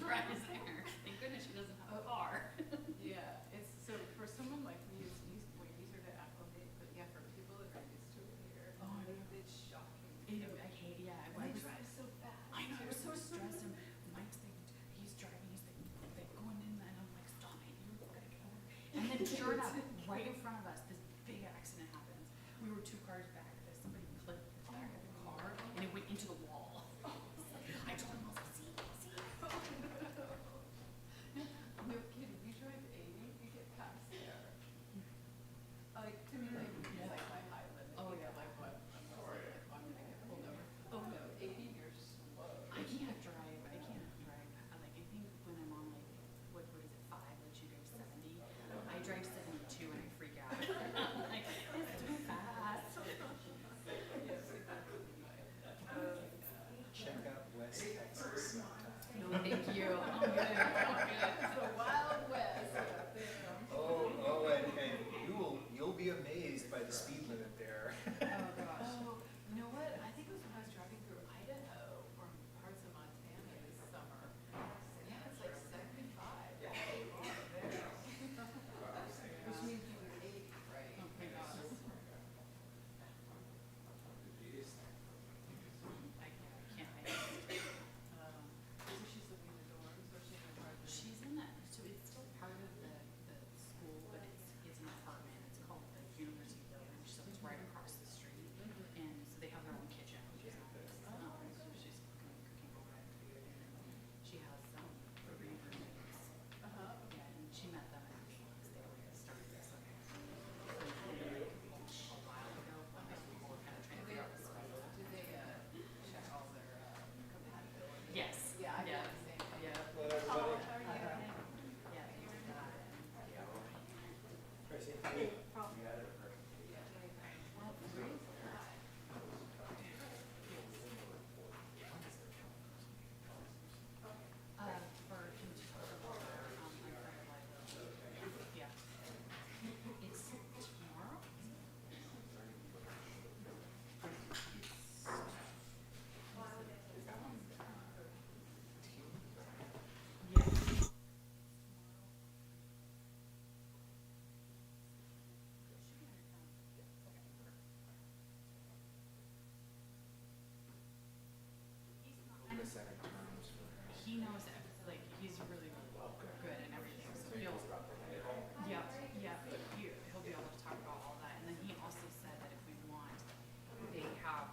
drives there. Thank goodness she doesn't have a car. Yeah, it's, so for someone like me, it's way easier to acclimate, but yeah, for people that are used to it here, it's shocking. I hate, yeah. And they drive so fast. I know, I was so stressed, and Mike's like, he's driving, he's like going in, and I'm like, stop it, you gotta get over. And then sure enough, right in front of us, this big accident happens. We were 2 cars back, somebody clipped the back of the car, and it went into the wall. I told him, I was like, see. No kidding, you drive 80, you get past there. Like, to me, like, it's like my high limit. Oh, you yeah. know, like, what, I'm sorry, like, I'm gonna get pulled over. Oh, no, 80, you're slow. I can't drive, like, I think when I'm on like, what is it, 5, let you go 70. I drive 72 and I freak out. I'm like, it's too fast. Check out West Texas sometime. No, thank you, I'm good. It's the Wild West out there. And you'll be amazed by the speed limit there. Oh, gosh. Oh, you know what? I think it was when I was driving through Idaho from parts of Montana this summer. Yeah, it's like 75. Yeah. There. Which means you were 80, right? Oh, my gosh. I can't hide it. So she's living in the dorms, or she's in part of the. She's in that, so it's still part of the school, but it's an apartment. It's called the University Village, so it's right across the street. And so they have their own kitchen, which is nice. So she's cooking all that food, and then she has 3 roommates. Yeah, and she met them at the once they were started this. A while ago, when we were kind of trying to figure out the schedule. Do they check all their compatibility? Yes. Yeah, I Yeah. got the same. Yeah. Hello, everybody. Yeah. Tracy, you got it? Well, praise God. For him to talk about unfunded liability. Yeah. It's tomorrow? Yeah. The second terms for He knows it, like, he's really good and everything, so he'll, yeah, he'll be able to talk about all that. And then he also said that if we want, they have,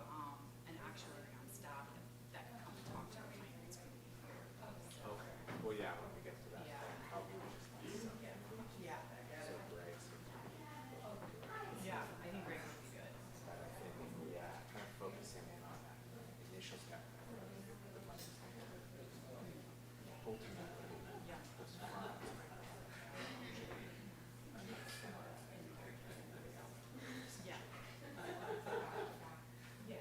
an actuary on staff that can come talk to our finance committee here. Okay, well, yeah, when we get to that, Yeah. then probably we just need some Yeah. sort of breaks. Yeah, I think Greg would be good. But I think, yeah, kind of focusing in on that initial step. The money. Ultimately, Yeah. those funds. Yeah.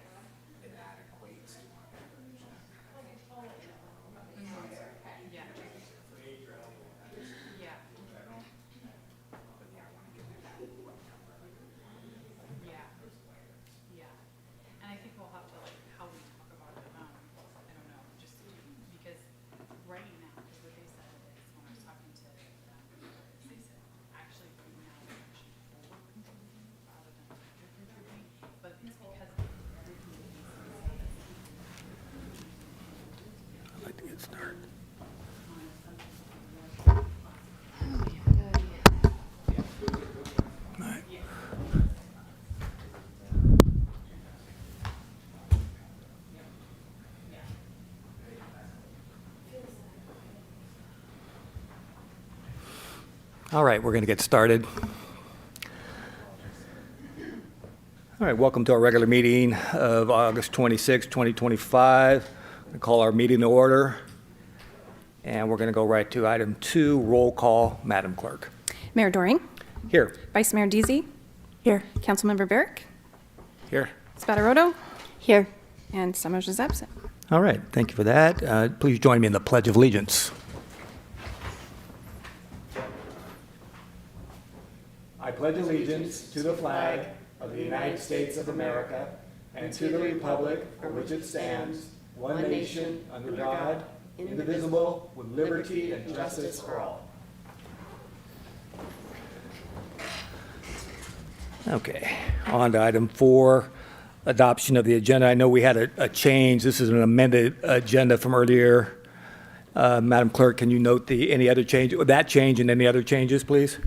And that equates to our average. Yeah. Yeah. But yeah, I want to get to that number. Yeah. Yeah. And I think we'll have to, like, how we talk about it, I don't know, just because right now, because what they said is, when I was talking to them, they said, actually, right now, they're actually over-contributing rather than under-contributing, but it's because the communities. I'd like to get started. All right. All right, we're going to get started. All right, welcome to our regular meeting of August 26, 2025. I'm going to call our meeting to order. And we're going to go right to item 2, roll call. Madam Clerk. Mayor Doring, Here. Vice Mayor Deasy. Here. Councilmember Barrick, Here. Spataroto. Here. And Summers is absent. All right, thank you for that. Please join me in the Pledge of Allegiance. I pledge allegiance to the flag of the United States of America and to the republic for which it stands, one nation, under God, indivisible, with liberty and justice for all. Okay, on to item 4, adoption of the agenda. I know we had a change. This is an amended agenda from earlier. Madam Clerk, can you note any other change, that change and any other changes, please?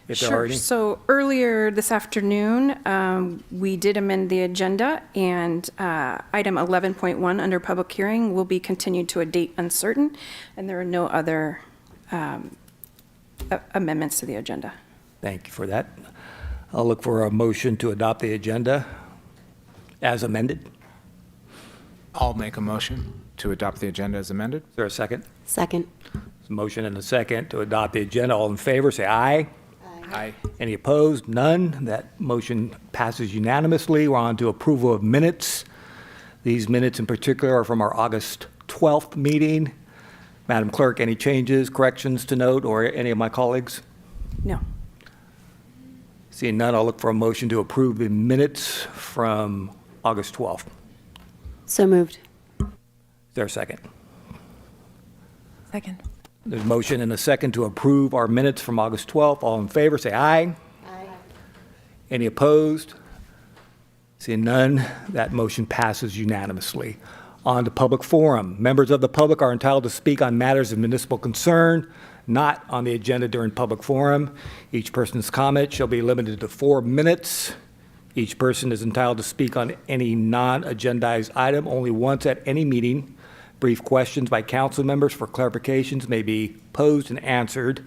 If there are Sure. any. So earlier this afternoon, we did amend the agenda, and item 11.1 under public hearing will be continued to a date uncertain, and there are no other amendments to the agenda. Thank you for that. I'll look for a motion to adopt the agenda as amended. I'll make a motion to adopt the agenda as amended. Is there a second? Second. There's a motion and a second to adopt the agenda. All in favor, say aye. Aye. Any opposed? None. That motion passes unanimously. We're on to approval of minutes. These minutes in particular are from our August 12th meeting. Madam Clerk, any changes, corrections to note, or any of my colleagues? No. Seeing none, I'll look for a motion to approve the minutes from August 12th. So moved. Is there a second? Second. There's a motion and a second to approve our minutes from August 12th. All in favor, say aye. Aye. Any opposed? Seeing none, that motion passes unanimously. On to public forum. Members of the public are entitled to speak on matters of municipal concern, not on the agenda during public forum. Each person's comment shall be limited to 4 minutes. Each person is entitled to speak on any non-agendized item only once at any meeting. Brief questions by council members for clarifications may be posed and answered,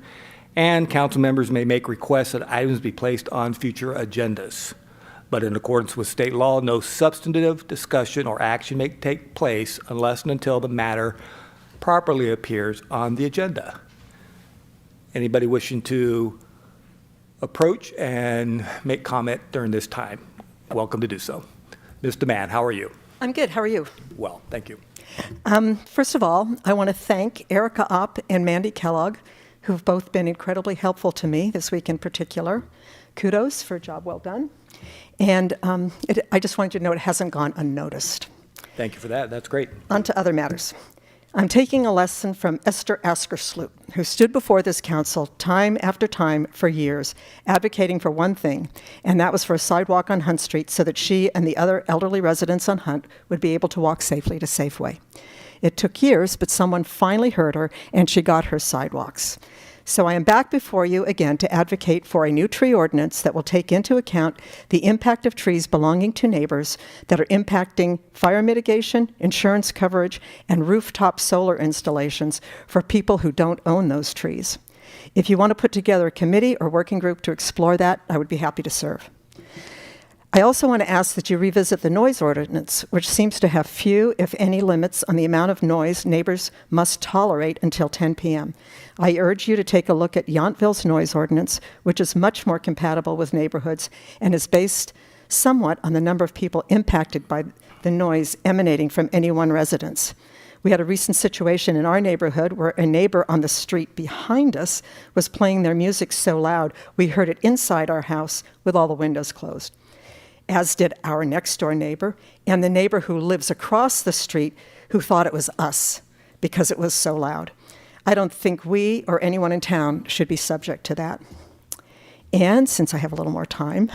and council members may make requests that items be placed on future agendas. But in accordance with state law, no substantive discussion or action may take place unless and until the matter properly appears on the agenda. Anybody wishing to approach and make comment during this time, welcome to do so. Ms. DeMann, how are you? I'm good. How are you? Well, thank you. First of all, I want to thank Erica Opp and Mandy Kellogg, who've both been incredibly helpful to me this week in particular. Kudos for a job well done. And I just wanted you to know it hasn't gone unnoticed. Thank you for that. That's great. On to other matters. I'm taking a lesson from Esther Askersloot, who stood before this council time after time for years, advocating for one thing, and that was for a sidewalk on Hunt Street so that she and the other elderly residents on Hunt would be able to walk safely to Safeway. It took years, but someone finally heard her, and she got her sidewalks. So I am back before you again to advocate for a new tree ordinance that will take into account the impact of trees belonging to neighbors that are impacting fire mitigation, insurance coverage, and rooftop solar installations for people who don't own those trees. If you want to put together a committee or working group to explore that, I would be happy to serve. I also want to ask that you revisit the noise ordinance, which seems to have few, if any, limits on the amount of noise neighbors must tolerate until 10 p.m. I urge you to take a look at Yountville's noise ordinance, which is much more compatible with neighborhoods and is based somewhat on the number of people impacted by the noise emanating from any one residence. We had a recent situation in our neighborhood where a neighbor on the street behind us was playing their music so loud we heard it inside our house with all the windows closed, as did our next-door neighbor and the neighbor who lives across the street who thought it was us because it was so loud. I don't think we or anyone in town should be subject to that. And since I have a little more time,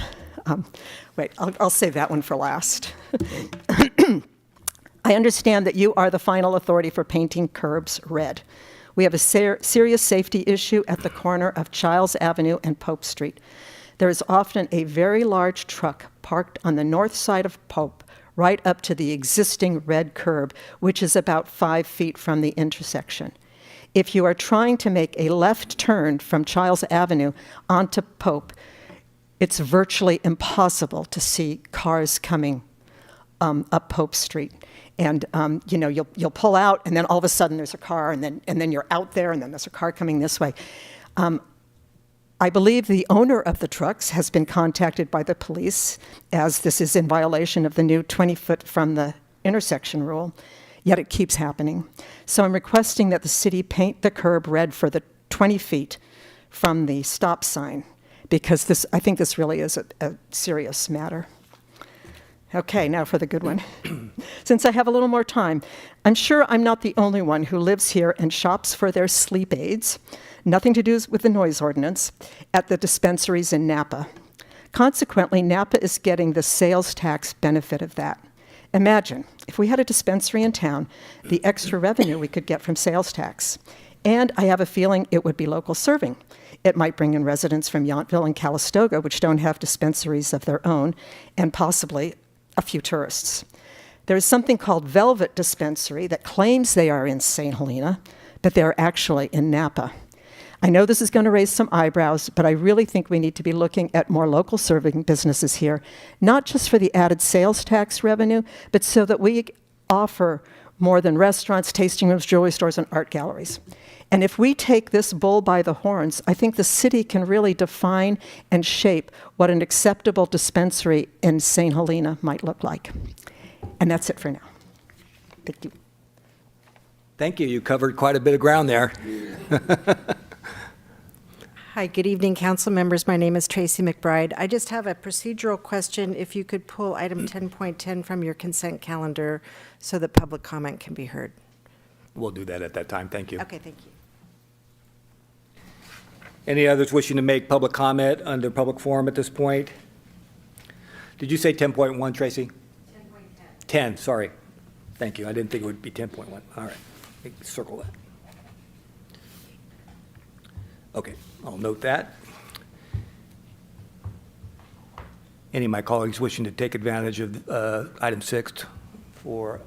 I'll save that one for last. I understand that you are the final authority for painting curbs red. We have a serious safety issue at the corner of Childs Avenue and Pope Street. There is often a very large truck parked on the north side of Pope, right up to the existing red curb, which is about 5 feet from the intersection. If you are trying to make a left turn from Childs Avenue onto Pope, it's virtually impossible to see cars coming up Pope Street. And you'll pull out, and then all of a sudden there's a car, and then you're out there, and then there's a car coming this way. I believe the owner of the trucks has been contacted by the police, as this is in violation of the new 20-foot from the intersection rule, yet it keeps happening. So I'm requesting that the city paint the curb red for the 20 feet from the stop sign, because I think this really is a serious matter. Okay, now for the good one. Since I have a little more time, I'm sure I'm not the only one who lives here and shops for their sleep aids, nothing to do with the noise ordinance, at the dispensaries in Napa. Consequently, Napa is getting the sales tax benefit of that. Imagine, if we had a dispensary in town, the extra revenue we could get from sales tax. And I have a feeling it would be local serving. It might bring in residents from Yountville and Calistoga, which don't have dispensaries of their own, and possibly a few tourists. There is something called Velvet Dispensary that claims they are in St. Helena, but they're actually in Napa. I know this is going to raise some eyebrows, but I really think we need to be looking at more local serving businesses here, not just for the added sales tax revenue, but so that we offer more than restaurants, tasting rooms, jewelry stores, and art galleries. And if we take this bull by the horns, I think the city can really define and shape what an acceptable dispensary in St. Helena might look like. And that's it for now. Thank you. Thank you. You covered quite a bit of ground there. Hi, good evening, council members. My name is Tracy McBride. I just have a procedural question. If you could pull item 10.10 from your consent calendar so that public comment can be heard. We'll do that at that time. Thank you. Okay, thank you. Any others wishing to make public comment under public forum at this point? Did you say 10.1, Tracy? 10.10. 10, sorry. Thank you. I didn't think it would be 10.1. All right. Circle that. Okay, I'll note that. Any of my colleagues wishing to take advantage of item 6 for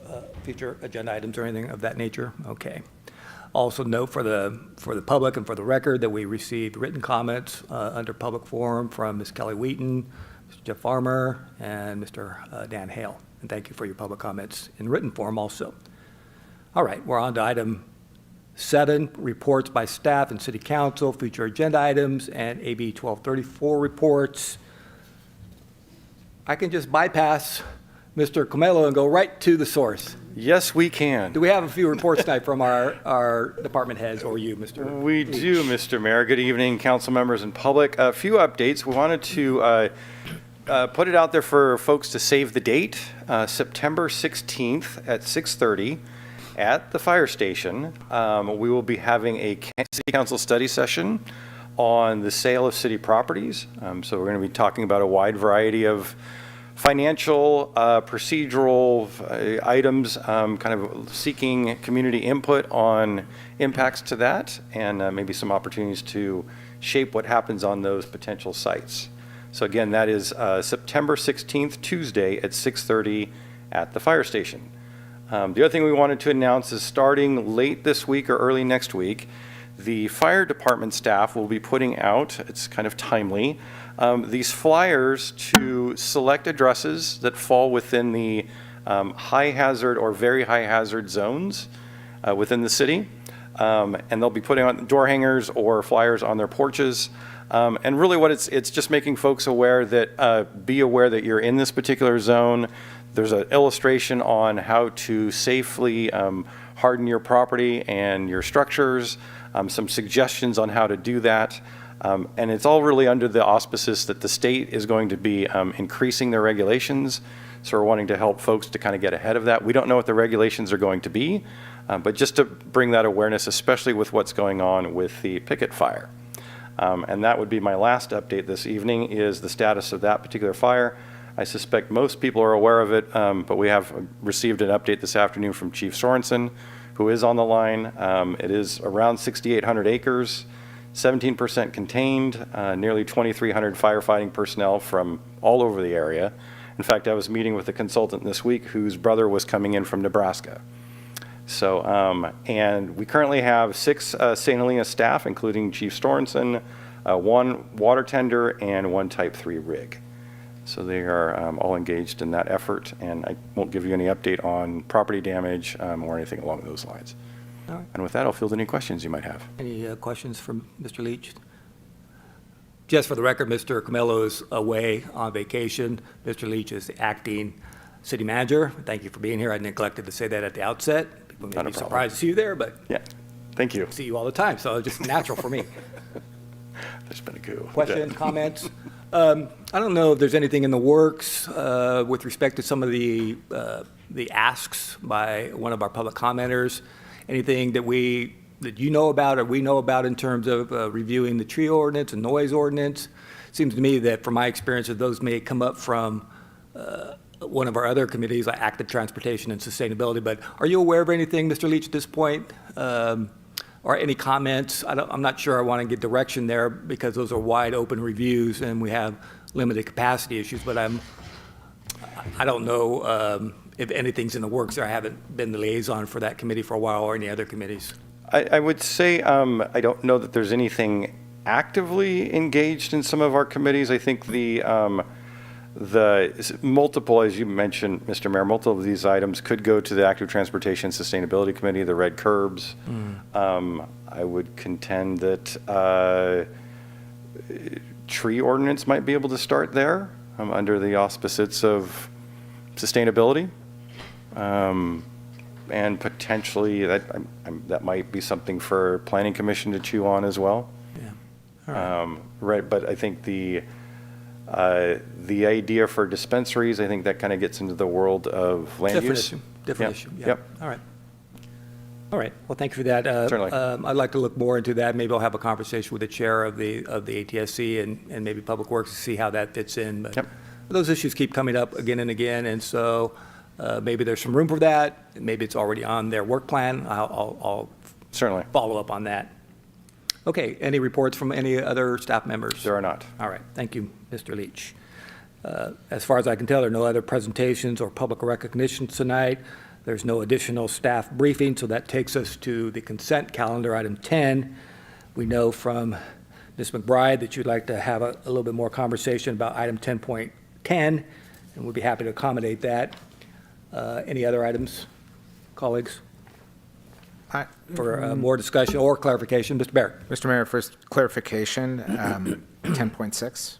future agenda items or anything of that nature? Okay. Also note for the public and for the record that we received written comments under public forum from Ms. Kelly Wheaton, Mr. Jeff Farmer, and Mr. Dan Hale. And thank you for your public comments in written form also. All right, we're on to item 7, reports by staff and city council, future agenda items, and AB 1234 reports. I can just bypass Mr. Camelo and go right to the source. Yes, we can. Do we have a few reports tonight from our department heads or you, Mr. We do, Mr. Mayor. Good evening, council members and public. A few updates. We wanted to put it out there for folks to save the date, September 16th at 6:30 at the fire station. We will be having a city council study session on the sale of city properties. So we're going to be talking about a wide variety of financial, procedural items, kind of seeking community input on impacts to that, and maybe some opportunities to shape what happens on those potential sites. So again, that is September 16th, Tuesday at 6:30 at the fire station. The other thing we wanted to announce is starting late this week or early next week, the fire department staff will be putting out, it's kind of timely, these flyers to select addresses that fall within the high hazard or very high hazard zones within the city. And they'll be putting on door hangers or flyers on their porches. And really what it's just making folks aware that, be aware that you're in this particular zone. There's an illustration on how to safely harden your property and your structures, some suggestions on how to do that. And it's all really under the auspices that the state is going to be increasing their regulations. So we're wanting to help folks to kind of get ahead of that. We don't know what the regulations are going to be, but just to bring that awareness, especially with what's going on with the picket fire. And that would be my last update this evening, is the status of that particular fire. I suspect most people are aware of it, but we have received an update this afternoon from Chief Sorensen, who is on the line. It is around 6,800 acres, 17% contained, nearly 2,300 firefighting personnel from all over the area. In fact, I was meeting with a consultant this week whose brother was coming in from Nebraska. So, and we currently have 6 St. Helena staff, including Chief Sorensen, 1 water tender, and 1 Type 3 rig. So they are all engaged in that effort, and I won't give you any update on property damage or anything along those lines. All right. And with that, I'll field any questions you might have. Any questions from Mr. Leach? Just for the record, Mr. Camelo is away on vacation. Mr. Leach is the acting city manager. Thank you for being here. I neglected to say that at the outset. People may be surprised to see you there, but yeah, thank you. I see you all the time, so it's just natural for me. There's been a coup. Questions, comments? I don't know if there's anything in the works with respect to some of the asks by one of our public commenters. Anything that you know about or we know about in terms of reviewing the tree ordinance and noise ordinance? Seems to me that from my experience that those may come up from one of our other committees, like Active Transportation and Sustainability. But are you aware of anything, Mr. Leach, at this point? Or any comments? I'm not sure I want to get direction there because those are wide open reviews and we have limited capacity issues, but I don't know if anything's in the works there. I haven't been the liaison for that committee for a while or any other committees. I would say I don't know that there's anything actively engaged in some of our committees. I think the multiple, as you mentioned, Mr. Mayor, multiple of these items could go to the Active Transportation Sustainability Committee, the red curbs. I would contend that tree ordinance might be able to start there under the auspices of sustainability. And potentially that might be something for Planning Commission to chew on as well. Yeah. All right. Right, but I think the idea for dispensaries, I think that kind of gets into the world of land use. Different Yep. issue. Yeah. Yep. All right. Well, thank you for that. Certainly. I'd like to look more into that. Maybe I'll have a conversation with the chair of the ATSC and maybe Public Works to see how that fits in. But Yep. those issues keep coming up again and again, and so maybe there's some room for that. Maybe it's already on their work plan. I'll Certainly. follow up on that. Okay. Any reports from any other staff members? There are not. All right. Thank you, Mr. Leach. As far as I can tell, there are no other presentations or public recognitions tonight. There's no additional staff briefing, so that takes us to the consent calendar, item 10. We know from Ms. McBride that you'd like to have a little bit more conversation about item 10.10, and we'd be happy to accommodate that. Any other items, colleagues, for more discussion or clarification? Mr. Barrett. Mr. Mayor, first clarification, 10.6.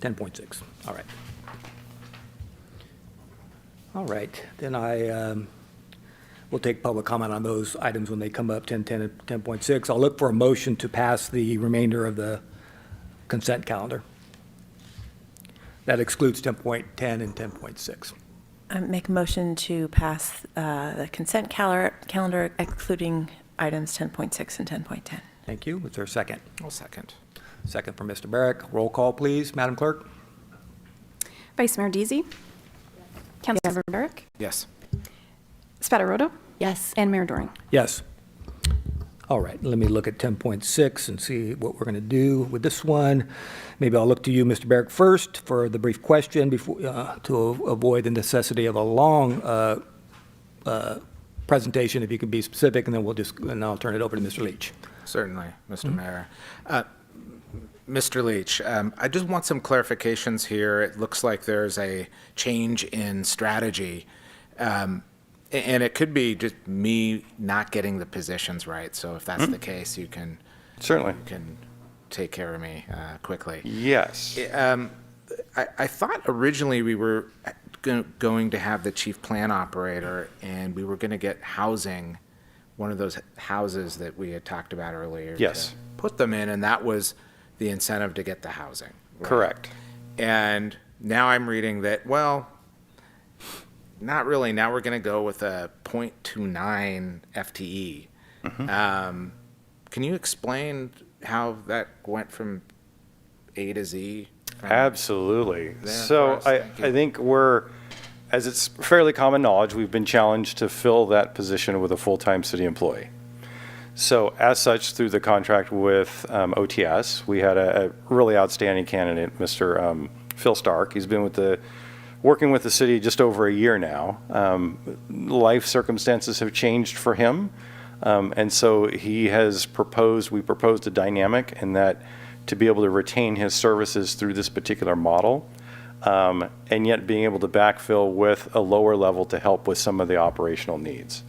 10.6, all right. All right, then I will take public comment on those items when they come up, 10.10 and 10.6. I'll look for a motion to pass the remainder of the consent calendar. That excludes 10.10 and 10.6. Make a motion to pass the consent calendar excluding items 10.6 and 10.10. Thank you. Is there a second? I'll second. Second from Mr. Barrick. Roll call, please, Madam Clerk. Vice Mayor Deasy. Councilmember Barrick. Yes. Spataroto. Yes. And Mayor Doring. Yes. All right, let me look at 10.6 and see what we're going to do with this one. Maybe I'll look to you, Mr. Barrick, first for the brief question before, to avoid the necessity of a long presentation, if you can be specific, and then I'll turn it over to Mr. Leach. Certainly, Mr. Mayor. Mr. Leach, I just want some clarifications here. It looks like there's a change in strategy. And it could be just me not getting the positions right. So if that's the case, you can Certainly. you can take care of me quickly. Yes. I thought originally we were going to have the chief plan operator, and we were going to get housing, one of those houses that we had talked about earlier. Yes. To put them in, and that was the incentive to get the housing. Right? Correct. And now I'm reading that, well, not really. Now we're going to go with a 0.29 FTE. Can you explain how that went from A to Z? Absolutely. There So for us. Thank you. I think as it's fairly common knowledge, we've been challenged to fill that position with a full-time city employee. So as such, through the contract with OTS, we had a really outstanding candidate, Mr. Phil Stark. He's been working with the city just over a year now. Life circumstances have changed for him. And so we proposed a dynamic in that to be able to retain his services through this particular model, and yet being able to backfill with a lower level to help with some of the operational needs.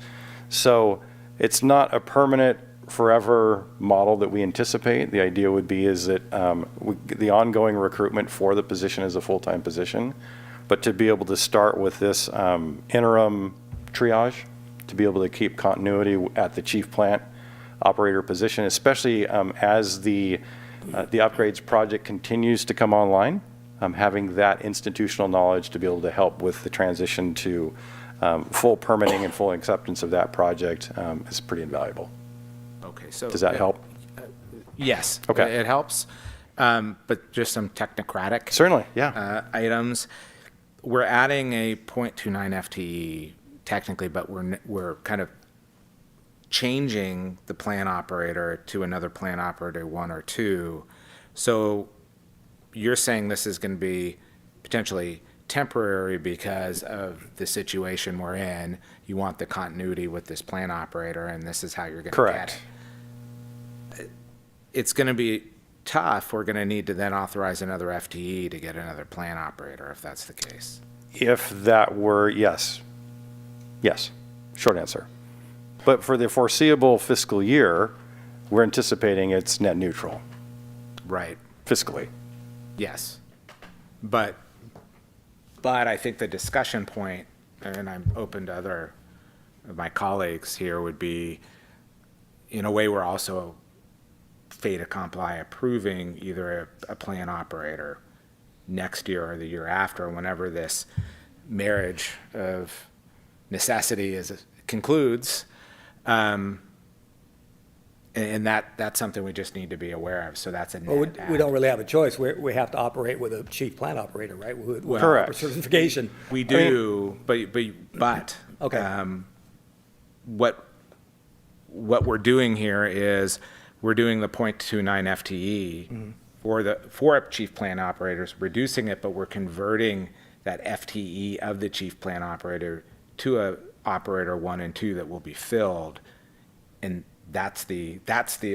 So it's not a permanent forever model that we anticipate. The idea would be is that the ongoing recruitment for the position is a full-time position, but to be able to start with this interim triage, to be able to keep continuity at the chief plant operator position, especially as the The upgrades project continues to come online. Having that institutional knowledge to be able to help with the transition to full permitting and full acceptance of that project is pretty invaluable. Okay, so. Does that help? Yes. Okay. It helps. But just some technocratic. Certainly, yeah. Items. We're adding a 0.29 FTE technically, but we're kind of changing the plan operator to another plan operator 1 or 2. So you're saying this is going to be potentially temporary because of the situation we're in. You want the continuity with this plan operator, and this is how you're going to get Correct. it. It's going to be tough. We're going to need to then authorize another FTE to get another plan operator if that's the case. If that were, yes. Yes, short answer. But for the foreseeable fiscal year, we're anticipating it's net neutral Right. fiscally. Yes. But I think the discussion point, and I'm open to other of my colleagues here, would be, in a way, we're also fait accompli approving either a plan operator next year or the year after, whenever this marriage of necessity concludes. And that's something we just need to be aware of. So that's a Well, net we don't add. really have a choice. We have to operate with a chief plan operator, right? With Correct. proper certification. We do, but Okay. what we're doing here is we're doing the 0.29 FTE for chief plan operators, reducing it, but we're converting that FTE of the chief plan operator to a operator 1 and 2 that will be filled, and that's the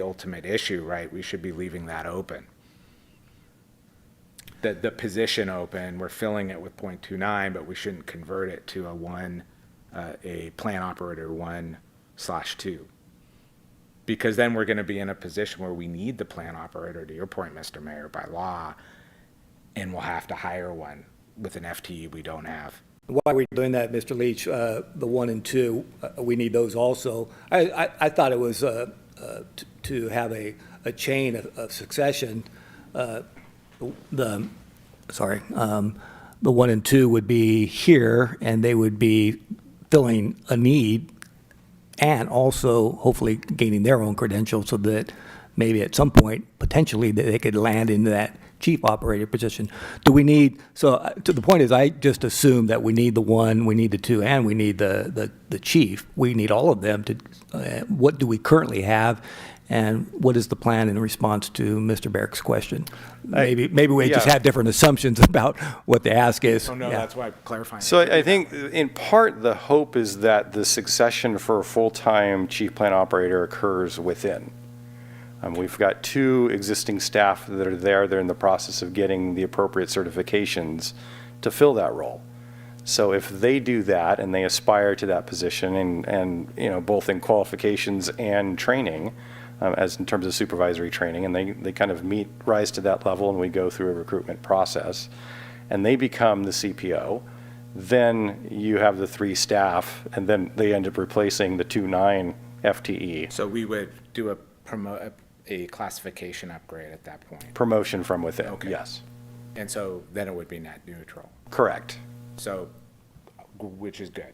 ultimate issue, right? We should be leaving that open. The position open, we're filling it with 0.29, but we shouldn't convert it to a plan operator 1/2. Because then we're going to be in a position where we need the plan operator, to your point, Mr. Mayor, by law, and we'll have to hire one with an FTE we don't have. Why are we doing that, Mr. Leach? The 1 and 2, we need those also. I thought it was to have a chain of succession. The 1 and 2 would be here, and they would be filling a need and also hopefully gaining their own credentials so that maybe at some point, potentially, they could land into that chief operator position. Do we need, so to the point is, I just assume that we need the 1, we need the 2, and we need the chief. We need all of them to, what do we currently have? And what is the plan in response to Mr. Barrick's question? Maybe we just yeah. have different assumptions about what the ask is. Oh, no, Yeah. that's why I'm clarifying. So I think in part, the hope is that the succession for a full-time chief plan operator occurs within. We've got 2 existing staff that are there. They're in the process of getting the appropriate certifications to fill that role. So if they do that and they aspire to that position and you know, both in qualifications and training, as in terms of supervisory training, and they kind of rise to that level, and we go through a recruitment process, and they become the CPO, then you have the 3 staff, and then they end up replacing the 2.9 FTE. So we would do a classification upgrade at that point. Promotion from within, Okay. yes. And so then it would be net neutral. Correct. So, which is good.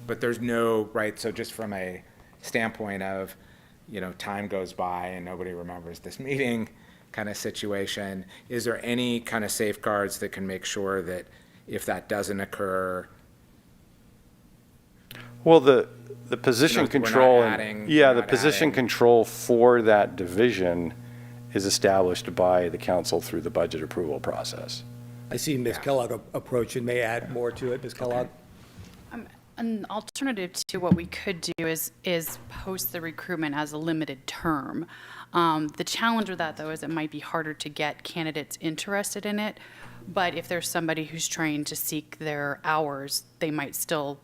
But there's no, right, so just from a standpoint of, you know, time goes by and nobody remembers this meeting kind of situation, is there any kind of safeguards that can make sure that if that doesn't occur? Well, the position We're not control, adding- yeah, we're the not position adding- control for that division is established by the council through the budget approval process. I see Ms. Kellogg approaching. May I add more to it, Ms. Kellogg? An alternative to what we could do is post the recruitment as a limited term. The challenge with that, though, is it might be harder to get candidates interested in it. But if there's somebody who's trying to seek their hours, they might still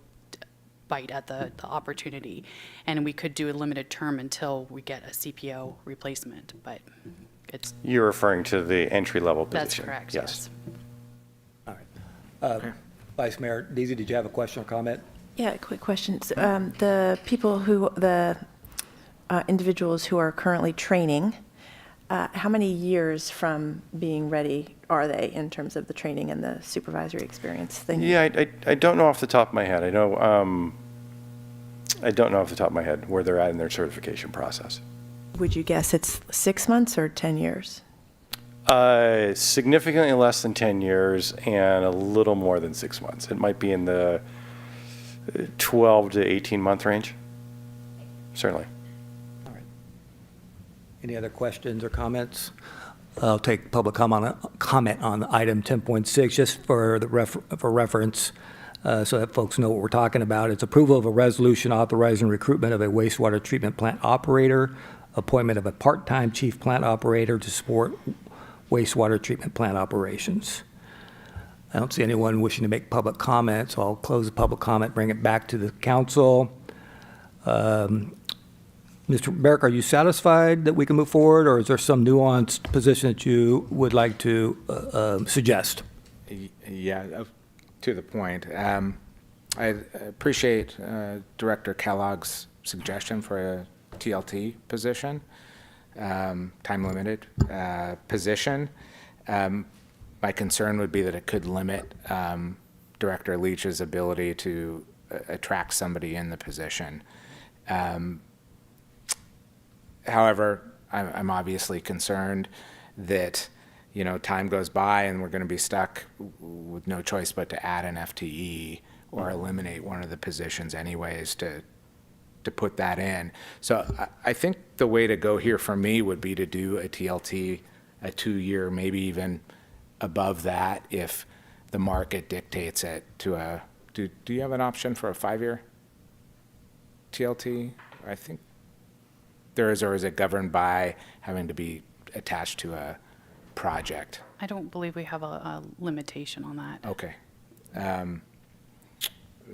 bite at the opportunity. And we could do a limited term until we get a CPO replacement. But it's, You're referring to the entry-level position? that's correct, yes. All right. Vice Mayor Deasy, did you have a question or comment? Yeah, quick question. The people who, the individuals who are currently training, how many years from being ready are they in terms of the training and the supervisory experience thing? Yeah, I don't know off the top of my head. I don't know off the top of my head where they're at in their certification process. Would you guess it's 6 months or 10 years? Significantly less than 10 years and a little more than 6 months. It might be in the 12 to 18 month range. Certainly. All right. Any other questions or comments? I'll take public comment on item 10.6 just for reference, so that folks know what we're talking about. It's approval of a resolution authorizing recruitment of a wastewater treatment plant operator, appointment of a part-time chief plant operator to support wastewater treatment plant operations. I don't see anyone wishing to make public comments, so I'll close the public comment, bring it back to the council. Mr. Barrick, are you satisfied that we can move forward, or is there some nuanced position that you would like to suggest? Yeah, to the point. I appreciate Director Kellogg's suggestion for a TLT position, time-limited position. My concern would be that it could limit Director Leach's ability to attract somebody in the position. However, I'm obviously concerned that, you know, time goes by and we're going to be stuck with no choice but to add an FTE or eliminate one of the positions anyways to put that in. So I think the way to go here for me would be to do a TLT, a 2-year, maybe even above that if the market dictates it to a, do you have an option for a 5-year TLT? I think there is, or is it governed by having to be attached to a project? I don't believe we have a limitation on that. Okay.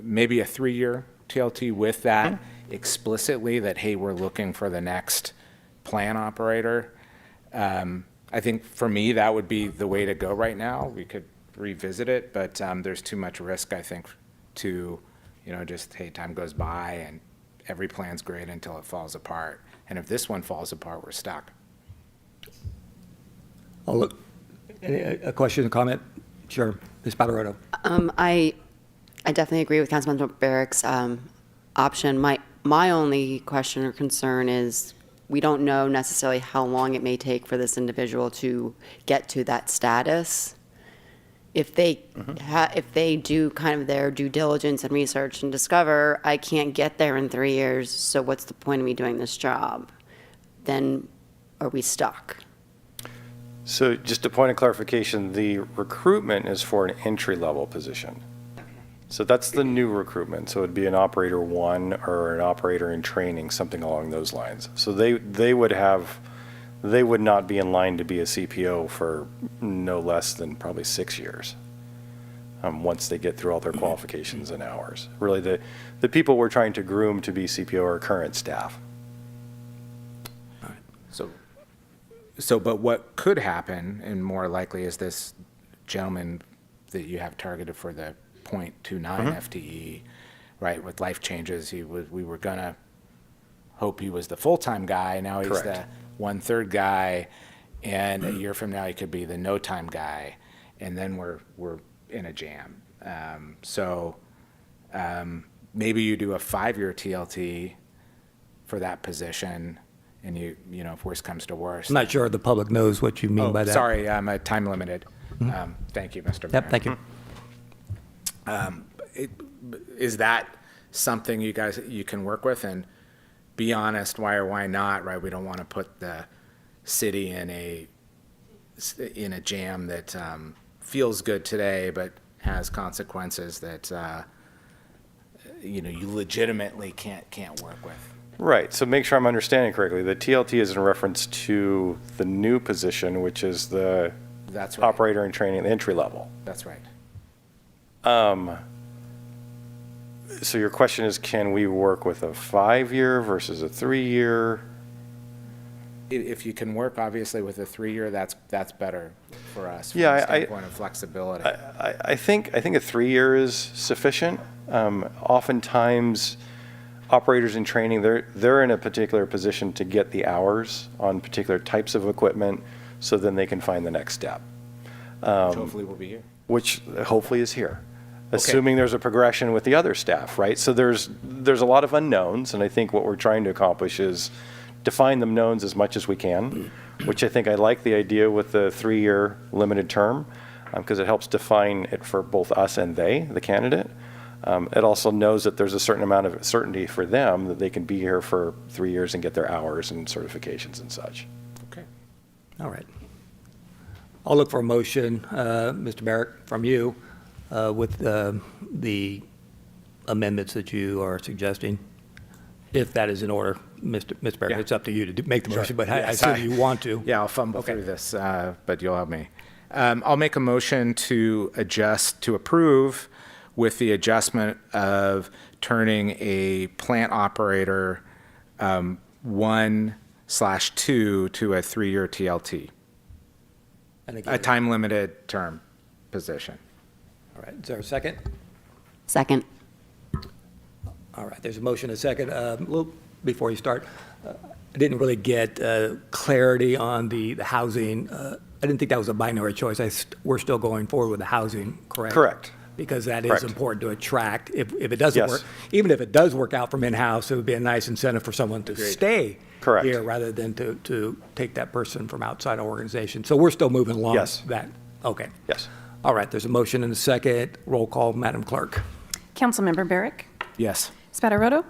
Maybe a 3-year TLT with that explicitly that, hey, we're looking for the next plant operator. I think for me, that would be the way to go right now. We could revisit it, but there's too much risk, I think, to, you know, just, hey, time goes by and every plan's great until it falls apart. And if this one falls apart, we're stuck. Oh, look, a question, a comment? Sure, Ms. Patarotto. I definitely agree with Councilman Barrick's option. My only question or concern is we don't know necessarily how long it may take for this individual to get to that status. If they if they do kind of their due diligence and research and discover I can't get there in 3 years, so what's the point of me doing this job? Then are we stuck? So just a point of clarification, the recruitment is for an entry-level position. So that's the new recruitment. So it'd be an operator 1 or an operator in training, something along those lines. So they would not be in line to be a CPO for no less than probably 6 years. Once they get through all their qualifications and hours. Really the people we're trying to groom to be CPO are current staff. But what could happen, and more likely, is this gentleman that you have targeted for the 0.29 FTE, right? With life changes, we were gonna hope he was the full-time guy. Now he's the 1/3 guy, and a year from now he could be the no-time guy, and then we're in a jam. Maybe you do a 5-year TLT for that position. And you know, if worse comes to worse. I'm not sure the public knows what you mean by that. Sorry, I'm time limited. Thank you, Mr. Mayor. Yep, thank you. Is that something you can work with? And be honest, why or why not, right? We don't want to put the city in a jam that feels good today, but has consequences that you know, you legitimately can't work with. Right, so make sure I'm understanding correctly. The TLT is in reference to the new position, which is the That's right. operator in training, the entry level. That's right. So your question is, can we work with a 5-year versus a 3-year? If you can work, obviously, with a 3-year, that's better for us from Yeah, the standpoint of flexibility. I think a 3-year is sufficient. Oftentimes, operators in training, they're in a particular position to get the hours on particular types of equipment, so then they can find the next step. Hopefully we'll be here. Which hopefully is here, assuming there's a progression with the other staff, right? So there's a lot of unknowns, and I think what we're trying to accomplish is define the knowns as much as we can, which I think I like the idea with the 3-year limited term, because it helps define it for both us and they, the candidate. It also knows that there's a certain amount of certainty for them that they can be here for 3 years and get their hours and certifications and such. Okay. All right. I'll look for a motion, Mr. Merrick, from you with the amendments that you are suggesting, if that is in order. Mr. Merrick, Yeah. it's up to you to make the motion, but I Yes, assume you want to. Yeah, I'll fumble through this, but you'll help me. I'll make a motion to approve with the adjustment of turning a plant operator 1/2 to a 3-year TLT, And a again, time-limited term position. all right, is there a second? Second. All right, there's a motion, a second. A little before you start, I didn't really get clarity on the housing. I didn't think that was a binary choice. We're still going forward with the housing, correct? Correct. Because that is Correct. important to attract. If it doesn't Yes. work, even if it does work out from in-house, it would be a nice incentive for someone to stay Correct. here rather than to take that person from outside our organization. So we're still moving along Yes. that. Okay. Yes. All right, there's a motion and a second. Roll call, Madam Clerk. Councilmember Barrick, Yes. Spataroto,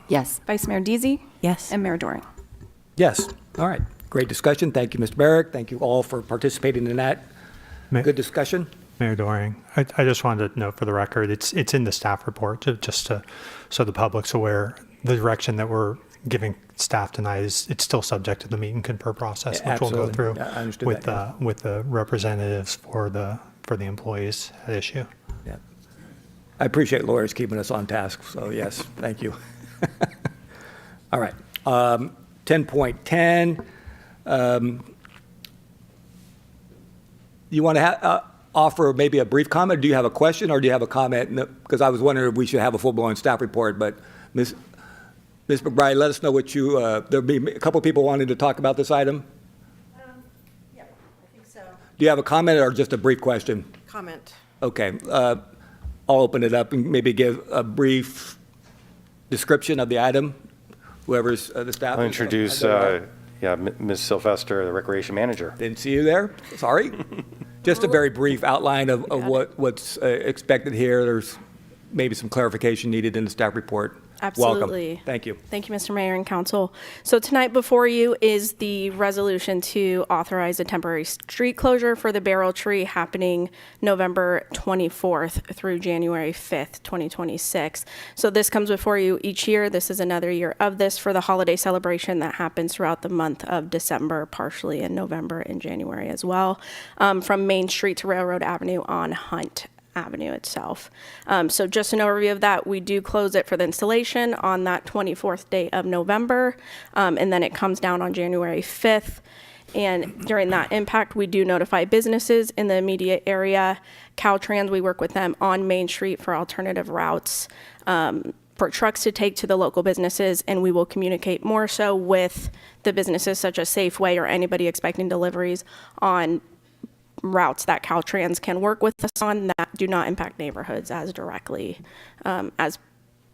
Yes. Vice Mayor Deasy, Yes. and Mayor Doring. Yes. All right. Great discussion. Thank you, Mr. Barrick. Thank you all for participating in that. Good discussion. Mayor Doring, I just wanted to note for the record, it's in the staff report, so the public's aware, the direction that we're giving staff tonight it's still subject to the meet and confer process, which we'll go Absolutely. through Yeah, I understood with that, yeah. with the representatives for the employees at issue. Yeah. I appreciate lawyers keeping us on task, so yes, thank you. All right. 10.10. You want to offer maybe a brief comment? Do you have a question or do you have a comment? Because I was wondering if we should have a full-blown staff report, but Ms. McBride, let us know what you, there'll be a couple people wanting to talk about this item. Yeah, I think so. Do you have a comment or just a brief question? Comment. Okay, I'll open it up and maybe give a brief description of the item, whoever's the staff. I'll introduce, Ms. Sylvester, the Recreation Manager. Didn't see you there, sorry. Just a very brief outline of what's expected here. There's maybe some clarification needed in the staff report. Absolutely. Welcome. Thank you. Thank you, Mr. Mayor and Council. So tonight before you is the resolution to authorize a temporary street closure for the Barrel Tree happening November 24th through January 5th, 2026. So this comes before you each year. This is another year of this for the holiday celebration that happens throughout the month of December, partially in November and January as well, from Main Street to Railroad Avenue on Hunt Avenue itself. So just an overview of that, we do close it for the installation on that 24th day of November, and then it comes down on January 5th. And during that impact, we do notify businesses in the immediate area. Caltrans, we work with them on Main Street for alternative routes for trucks to take to the local businesses, and we will communicate more so with the businesses such as Safeway or anybody expecting deliveries on routes that Caltrans can work with us on that do not impact neighborhoods as directly as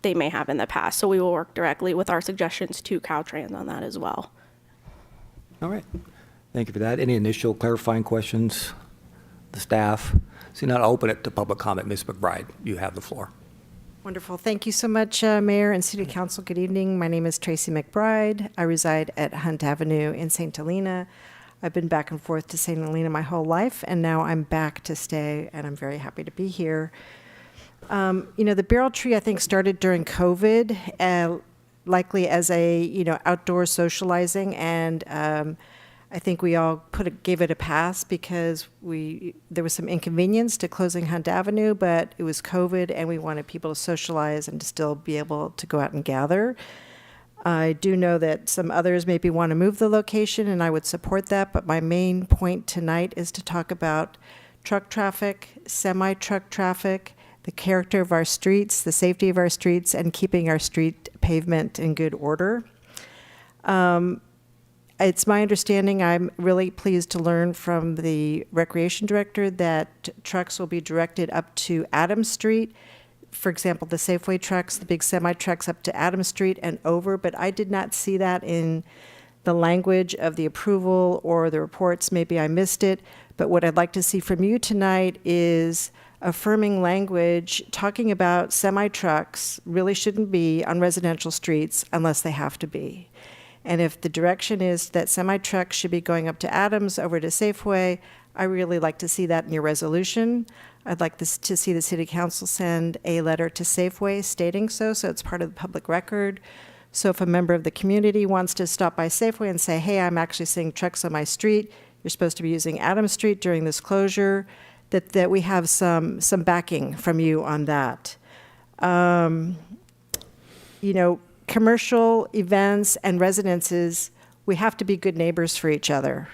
they may have in the past. So we will work directly with our suggestions to Caltrans on that as well. All right. Thank you for that. Any initial clarifying questions? The staff? So now I'll open it to public comment. Ms. McBride, you have the floor. Wonderful. Thank you so much, Mayor and City Council. Good evening. My name is Tracy McBride. I reside at Hunt Avenue in St. Helena. I've been back and forth to St. Helena my whole life, and now I'm back to stay, and I'm very happy to be here. The Barrel Tree, I think, started during COVID, likely as a, outdoor socializing, and I think we all gave it a pass because there was some inconvenience to closing Hunt Avenue, but it was COVID, and we wanted people to socialize and to still be able to go out and gather. I do know that some others maybe want to move the location, and I would support that, but my main point tonight is to talk about truck traffic, semi-truck traffic, the character of our streets, the safety of our streets, and keeping our street pavement in good order. It's my understanding, I'm really pleased to learn from the recreation director that trucks will be directed up to Adams Street. For example, the Safeway trucks, the big semi trucks up to Adams Street and over, but I did not see that in the language of the approval or the reports. Maybe I missed it, but what I'd like to see from you tonight is affirming language talking about semi trucks really shouldn't be on residential streets unless they have to be. And if the direction is that semi-trucks should be going up to Adams, over to Safeway, I really like to see that in your resolution. I'd like to see the city council send a letter to Safeway stating so it's part of the public record. So if a member of the community wants to stop by Safeway and say, hey, I'm actually seeing trucks on my street, you're supposed to be using Adams Street during this closure, that we have some backing from you on that. Commercial events and residences, we have to be good neighbors for each other.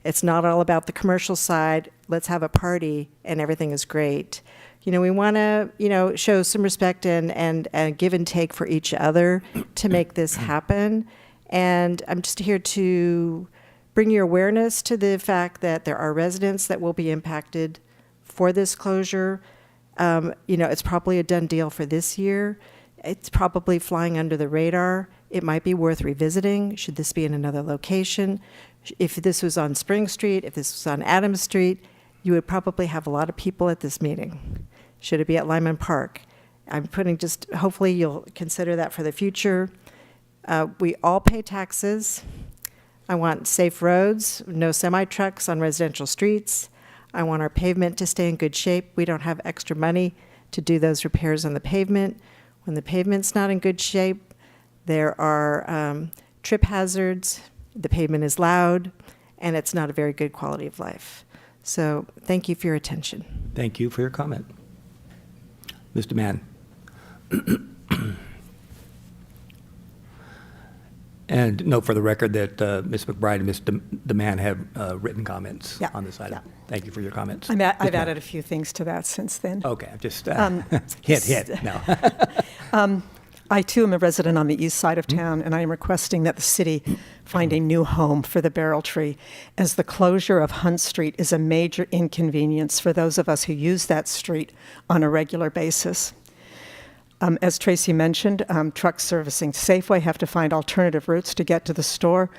It's not all about the commercial side, let's have a party and everything is great. We want to, show some respect and give and take for each other to make this happen. And I'm just here to bring your awareness to the fact that there are residents that will be impacted for this closure. It's probably a done deal for this year. It's probably flying under the radar. It might be worth revisiting. Should this be in another location? If this was on Spring Street, if this was on Adams Street, you would probably have a lot of people at this meeting. Should it be at Lyman Park? Hopefully you'll consider that for the future. We all pay taxes. I want safe roads, no semi-trucks on residential streets. I want our pavement to stay in good shape. We don't have extra money to do those repairs on the pavement. When the pavement's not in good shape, there are trip hazards, the pavement is loud, and it's not a very good quality of life. So thank you for your attention. Thank you for your comment. Mr. Mann. And note for the record that Ms. McBride and Mr. DeMann have written comments on this item. Yeah. Thank you for your comments. I've added a few things to that since then. Okay, just hit. No. I, too, am a resident on the east side of town, and I am requesting that the city find a new home for the barrel tree, as the closure of Hunt Street is a major inconvenience for those of us who use that street on a regular basis. As Tracy mentioned, trucks servicing Safeway have to find alternative routes to get to the store,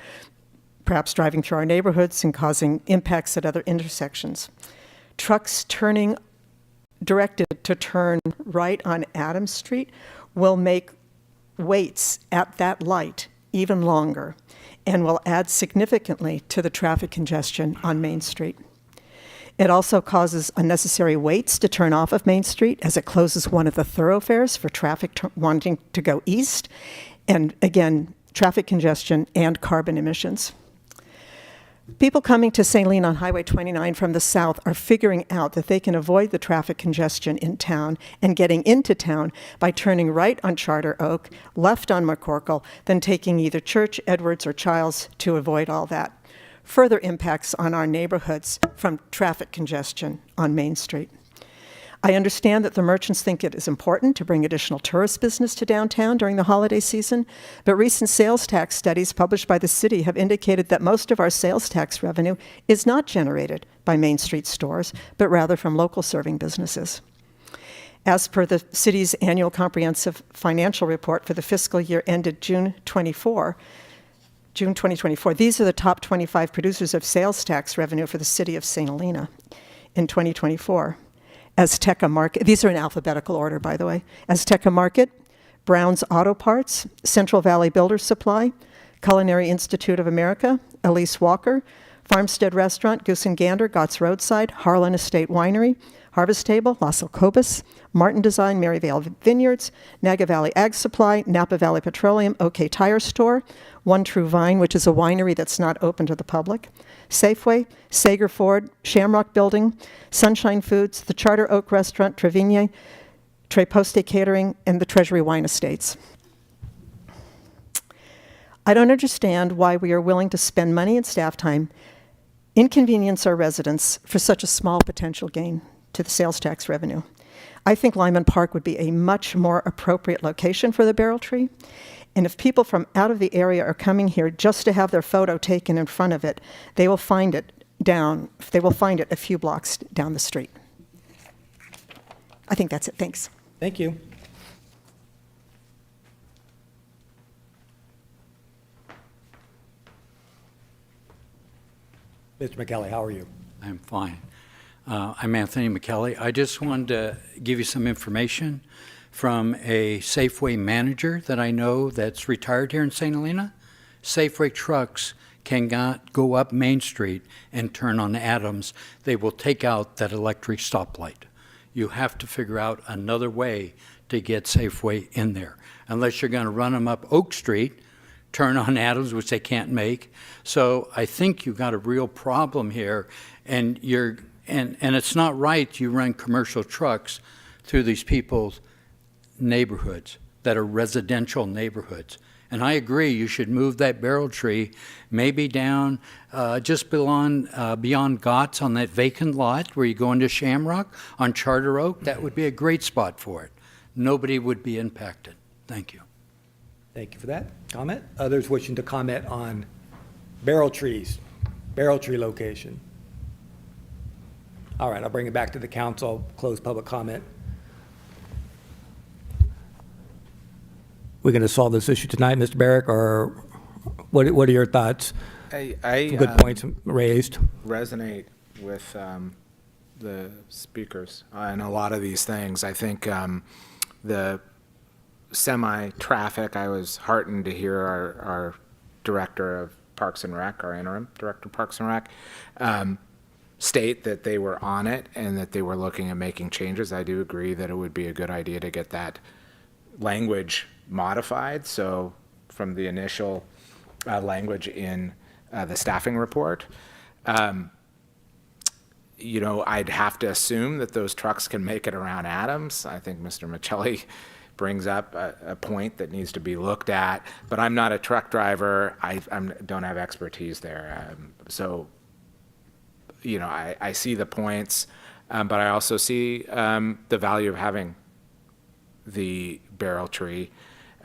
perhaps driving through our neighborhoods and causing impacts at other intersections. Trucks directed to turn right on Adams Street will make waits at that light even longer and will add significantly to the traffic congestion on Main Street. It also causes unnecessary waits to turn off of Main Street, as it closes one of the thoroughfares for traffic wanting to go east, and again, traffic congestion and carbon emissions. People coming to St. Helena on Highway 29 from the south are figuring out that they can avoid the traffic congestion in town and getting into town by turning right on Charter Oak, left on McCorkle, then taking either Church, Edwards, or Childs to avoid all that. Further impacts on our neighborhoods from traffic congestion on Main Street. I understand that the merchants think it is important to bring additional tourist business to downtown during the holiday season, but recent sales tax studies published by the city have indicated that most of our sales tax revenue is not generated by Main Street stores, but rather from local serving businesses. As per the city's annual comprehensive financial report for the fiscal year ended June 2024, these are the top 25 producers of sales tax revenue for the city of St. Helena in 2024. Azteca Market, these are in alphabetical order, by the way. Azteca Market, Brown's Auto Parts, Central Valley Builders Supply, Culinary Institute of America, Elise Walker, Farmstead Restaurant, Goose and Gander, Gott's Roadside, Harlan Estate Winery, Harvest Table, Las Alcobas, Martin Design, Maryvale Vineyards, Naga Valley Ag Supply, Napa Valley Petroleum, OK Tire Store, One True Vine, which is a winery that's not open to the public, Safeway, Sager Ford, Shamrock Building, Sunshine Foods, the Charter Oak Restaurant, Trevigne, Tre Poste Catering, and the Treasury Wine Estates. I don't understand why we are willing to spend money and staff time, inconvenience our residents for such a small potential gain. to the sales tax revenue. I think Lyman Park would be a much more appropriate location for the barrel tree. And if people from out of the area are coming here just to have their photo taken in front of it, they will find it a few blocks down the street. I think that's it. Thanks. Thank you. Mr. McKelly, how are you? I'm fine. I'm Anthony McKelly. I just wanted to give you some information from a Safeway manager that I know that's retired here in St. Helena. Safeway trucks cannot go up Main Street and turn on Adams. They will take out that electric stoplight. You have to figure out another way to get Safeway in there, unless you're going to run them up Oak Street, turn on Adams, which they can't make. So I think you've got a real problem here, and it's not right you run commercial trucks through these people's neighborhoods that are residential neighborhoods. And I agree, you should move that barrel tree maybe down just beyond Gott's on that vacant lot where you go into Shamrock on Charter Oak. That would be a great spot for it. Nobody would be impacted. Thank you. Thank you for that comment. Others wishing to comment on barrel trees, barrel tree location? All right, I'll bring it back to the council, close public comment. We're going to solve this issue tonight, Mr. Barrick, or what are your thoughts? I Some good points raised. resonate with the speakers on a lot of these things. I think the semi-traffic, I was heartened to hear our director of Parks and Rec, our interim director of Parks and Rec, state that they were on it and that they were looking at making changes. I do agree that it would be a good idea to get that language modified. So from the initial language in the staffing report, you know, I'd have to assume that those trucks can make it around Adams. I think Mr. Michelli brings up a point that needs to be looked at, but I'm not a truck driver. I don't have expertise there. So, you know, I see the points, but I also see the value of having the barrel tree.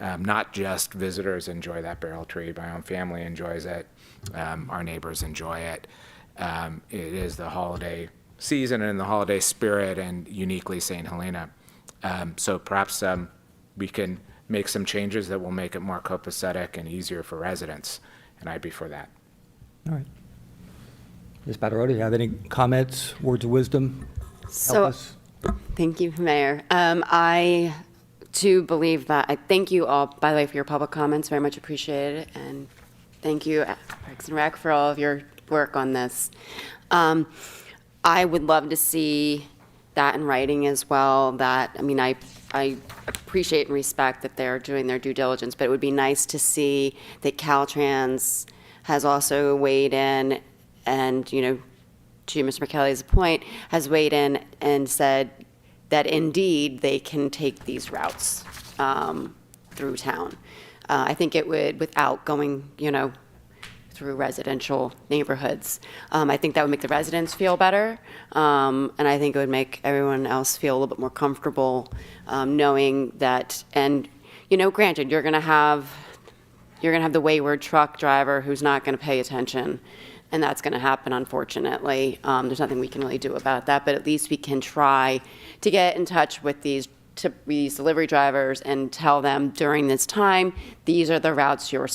Not just visitors enjoy that barrel tree. My own family enjoys it. Our neighbors enjoy it. It is the holiday season and the holiday spirit, and uniquely St. Helena. So perhaps we can make some changes that will make it more copacetic and easier for residents, and I'd be for that. All right. Ms. Patarotto, do you have any comments, words of wisdom? So, thank you, Mayor. I too believe that. I thank you all, by the way, for your public comments. Very much appreciated, and thank you, Parks and Rec, for all of your work on this. I would love to see that in writing as well. That, I mean, I appreciate and respect that they're doing their due diligence, but it would be nice to see that Caltrans has also weighed in, and, you know, to Mr. McKelly's point, has weighed in and said that indeed they can take these routes through town. I think it would, without going, you know, through residential neighborhoods. I think that would make the residents feel better, and I think it would make everyone else feel a little bit more comfortable knowing that. And, you know, granted, you're gonna have the wayward truck driver who's not gonna pay attention, and that's gonna happen, unfortunately. There's nothing we can really do about that, but at least we can try to get in touch with these delivery drivers and tell them during this time, these are the routes you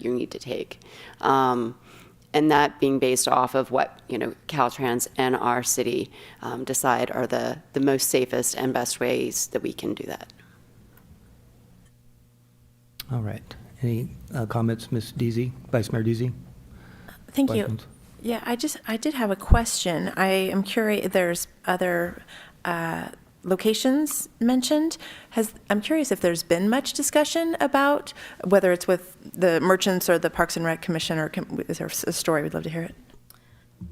need to take. And that being based off of what, you know, Caltrans and our city decide are the most safest and best ways that we can do that. All right. Any comments, Ms. Deasy, Vice Mayor Deasy? Thank you. Questions? Yeah, I did have a question. I am curious, there's other locations mentioned. I'm curious if there's been much discussion about whether it's with the merchants or the Parks and Rec Commission, or is there a story? We'd love to hear it.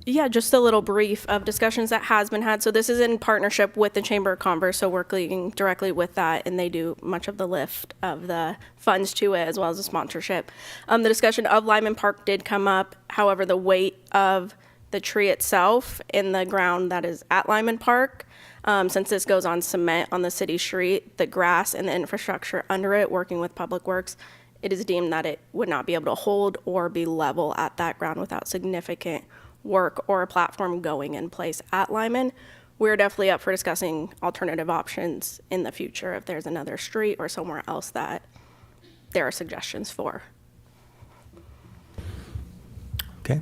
Yeah, just a little brief of discussions that has been had. So this is in partnership with the Chamber of Commerce, so working directly with that, and they do much of the lift of the funds to it as well as the sponsorship. The discussion of Lyman Park did come up. However, the weight of the tree itself in the ground that is at Lyman Park. Since this goes on cement on the city street, the grass and the infrastructure under it, working with Public Works, it is deemed that it would not be able to hold or be level at that ground without significant work or a platform going in place at Lyman. We're definitely up for discussing alternative options in the future if there's another street or somewhere else that there are suggestions for. Okay.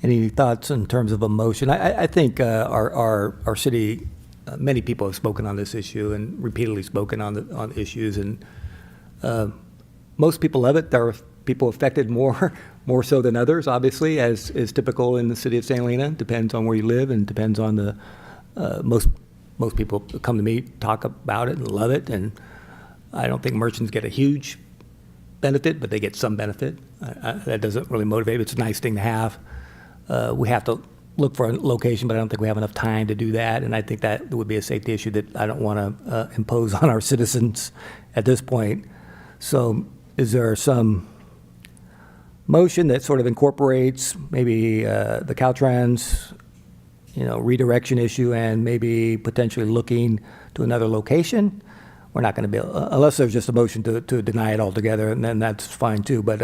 Any thoughts in terms of a motion? I think our city, many people have spoken on this issue and repeatedly spoken on issues, and most people love it. There are people affected more so than others, obviously, as is typical in the city of St. Helena. Depends on where you live and depends on the most people come to me, talk about it and love it, and I don't think merchants get a huge benefit, but they get some benefit. That doesn't really motivate. It's a nice thing to have. We have to look for a location, but I don't think we have enough time to do that, and I think that would be a safety issue that I don't want to impose on our citizens at this point. So is there some motion that sort of incorporates maybe the Caltrans, redirection issue and maybe potentially looking to another location? We're not going to be, unless there's just a motion to deny it altogether, and then that's fine too. But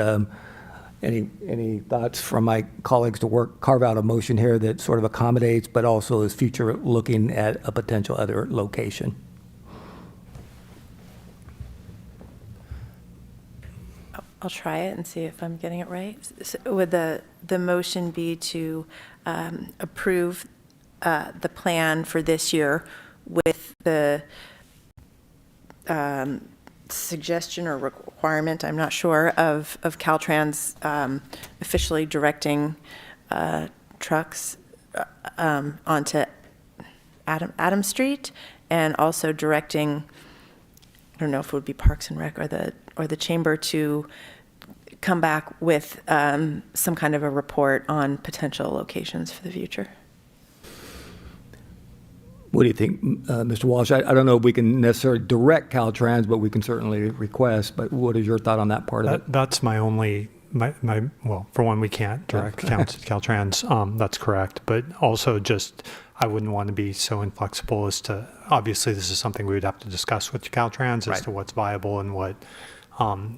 any thoughts from my colleagues to carve out a motion here that sort of accommodates, but also is future looking at a potential other location? I'll try it and see if I'm getting it right. So would the motion be to approve the plan for this year with the suggestion or requirement, I'm not sure, of Caltrans officially directing trucks onto Adam Street, and also directing, I don't know if it would be Parks and Rec or the Chamber, to come back with some kind of a report on potential locations for the future. What do you think, Mr. Walsh? I don't know if we can necessarily direct Caltrans, but we can certainly request. But what is your thought on that part of it? That's my only, well, for one, we can't direct Caltrans. That's correct. But also just, I wouldn't want to be so inflexible as to, obviously this is something we would have to discuss with Caltrans as to what's viable and what,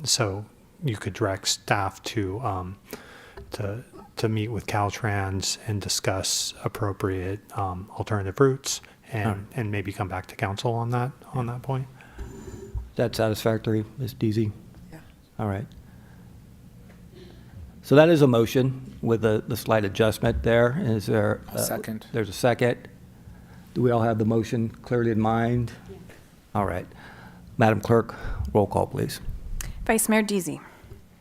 so you could direct staff to meet with Caltrans and discuss appropriate alternative routes and maybe come back to council on that point. Is that satisfactory, Ms. Deasy? Yeah. All right. So that is a motion with the slight adjustment there. Is there A second. There's a second. Do we all have the motion clearly in mind? Yeah. All right. Madam Clerk, roll call, please. Vice Mayor Deasy.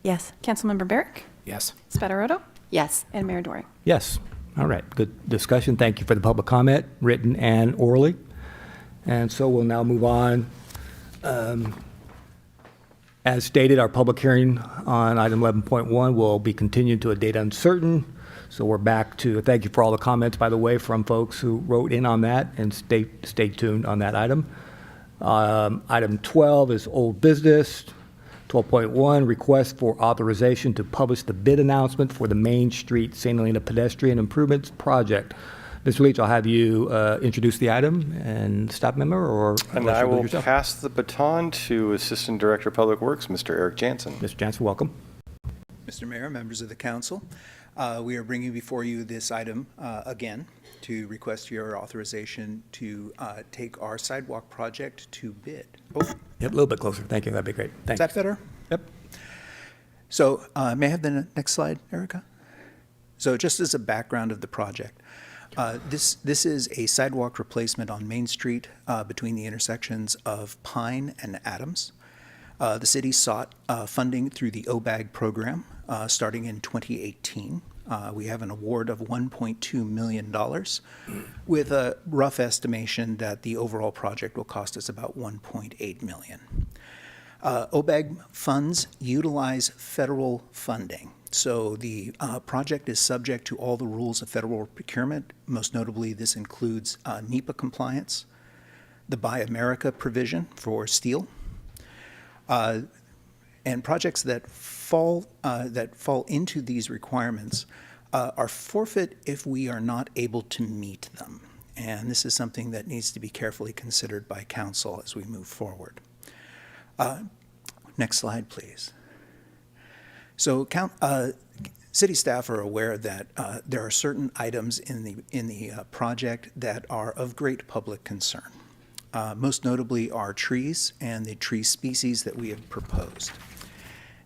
Yes. Councilmember Barrick. Yes. Spataroto. Yes. And Mayor Doring. Yes. All right. Good discussion. Thank you for the public comment, written and orally. And so we'll now move on. As stated, our public hearing on item 11.1 will be continued to a date uncertain. So we're back to, thank you for all the comments, by the way, from folks who wrote in on that, and stay tuned on that item. Item 12 is old business. 12.1, request for authorization to publish the bid announcement for the Main Street St. Helena Pedestrian Improvements Project. Mr. Leach, I'll have you introduce the item and staff member, or and I will pass the baton to Assistant Director of Public Works, Mr. Eric Jansen. Mr. Jansen, welcome. Mr. Mayor, members of the council, we are bringing before you this item again to request your authorization to take our sidewalk project to bid. Oh. Yep, a little bit closer. Thank you. That'd be great. Thanks. Is that better? Yep. So may I have the next slide, Erica? So just as a background of the project, this is a sidewalk replacement on Main Street between the intersections of Pine and Adams. The city sought funding through the OBAG program starting in 2018. We have an award of $1.2 million with a rough estimation that the overall project will cost us about $1.8 million. OBAG funds utilize federal funding. So the project is subject to all the rules of federal procurement. Most notably, this includes NEPA compliance, the Buy America provision for steel, And projects that fall into these requirements are forfeit if we are not able to meet them. And this is something that needs to be carefully considered by council as we move forward. Next slide, please. So city staff are aware that there are certain items in the project that are of great public concern. Most notably are trees and the tree species that we have proposed.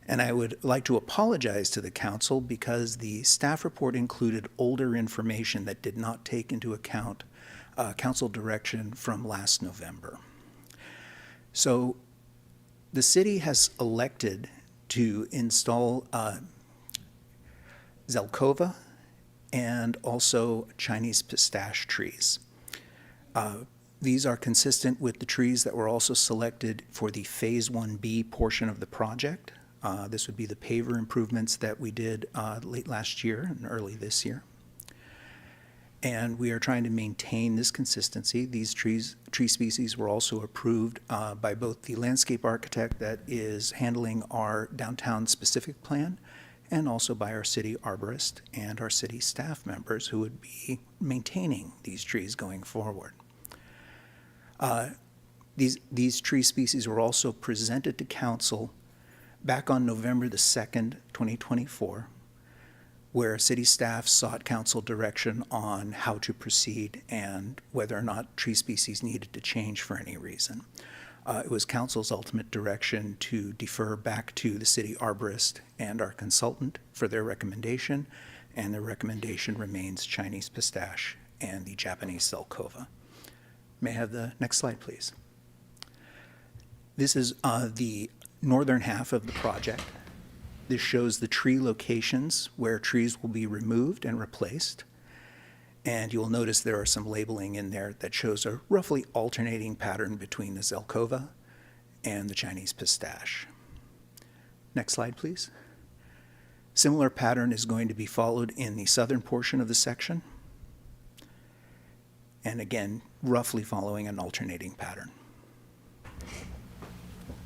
And I would like to apologize to the council because the staff report included older information that did not take into account council direction from last November. So the city has elected to install Zelkova and also Chinese pistache trees. These are consistent with the trees that were also selected for the Phase 1B portion of the project. This would be the paver improvements that we did late last year and early this year. And we are trying to maintain this consistency. These tree species were also approved by both the landscape architect that is handling our downtown specific plan and also by our city arborist and our city staff members who would be maintaining these trees going forward. These tree species were also presented to council back on November the 2nd, 2024, where city staff sought council direction on how to proceed and whether or not tree species needed to change for any reason. It was council's ultimate direction to defer back to the city arborist and our consultant for their recommendation, and their recommendation remains Chinese pistache and the Japanese Zelkova. May I have the next slide, please? This is the northern half of the project. This shows the tree locations where trees will be removed and replaced. And you'll notice there are some labeling in there that shows a roughly alternating pattern between the Zelkova and the Chinese pistache. Next slide, please. Similar pattern is going to be followed in the southern portion of the section. And again, roughly following an alternating pattern.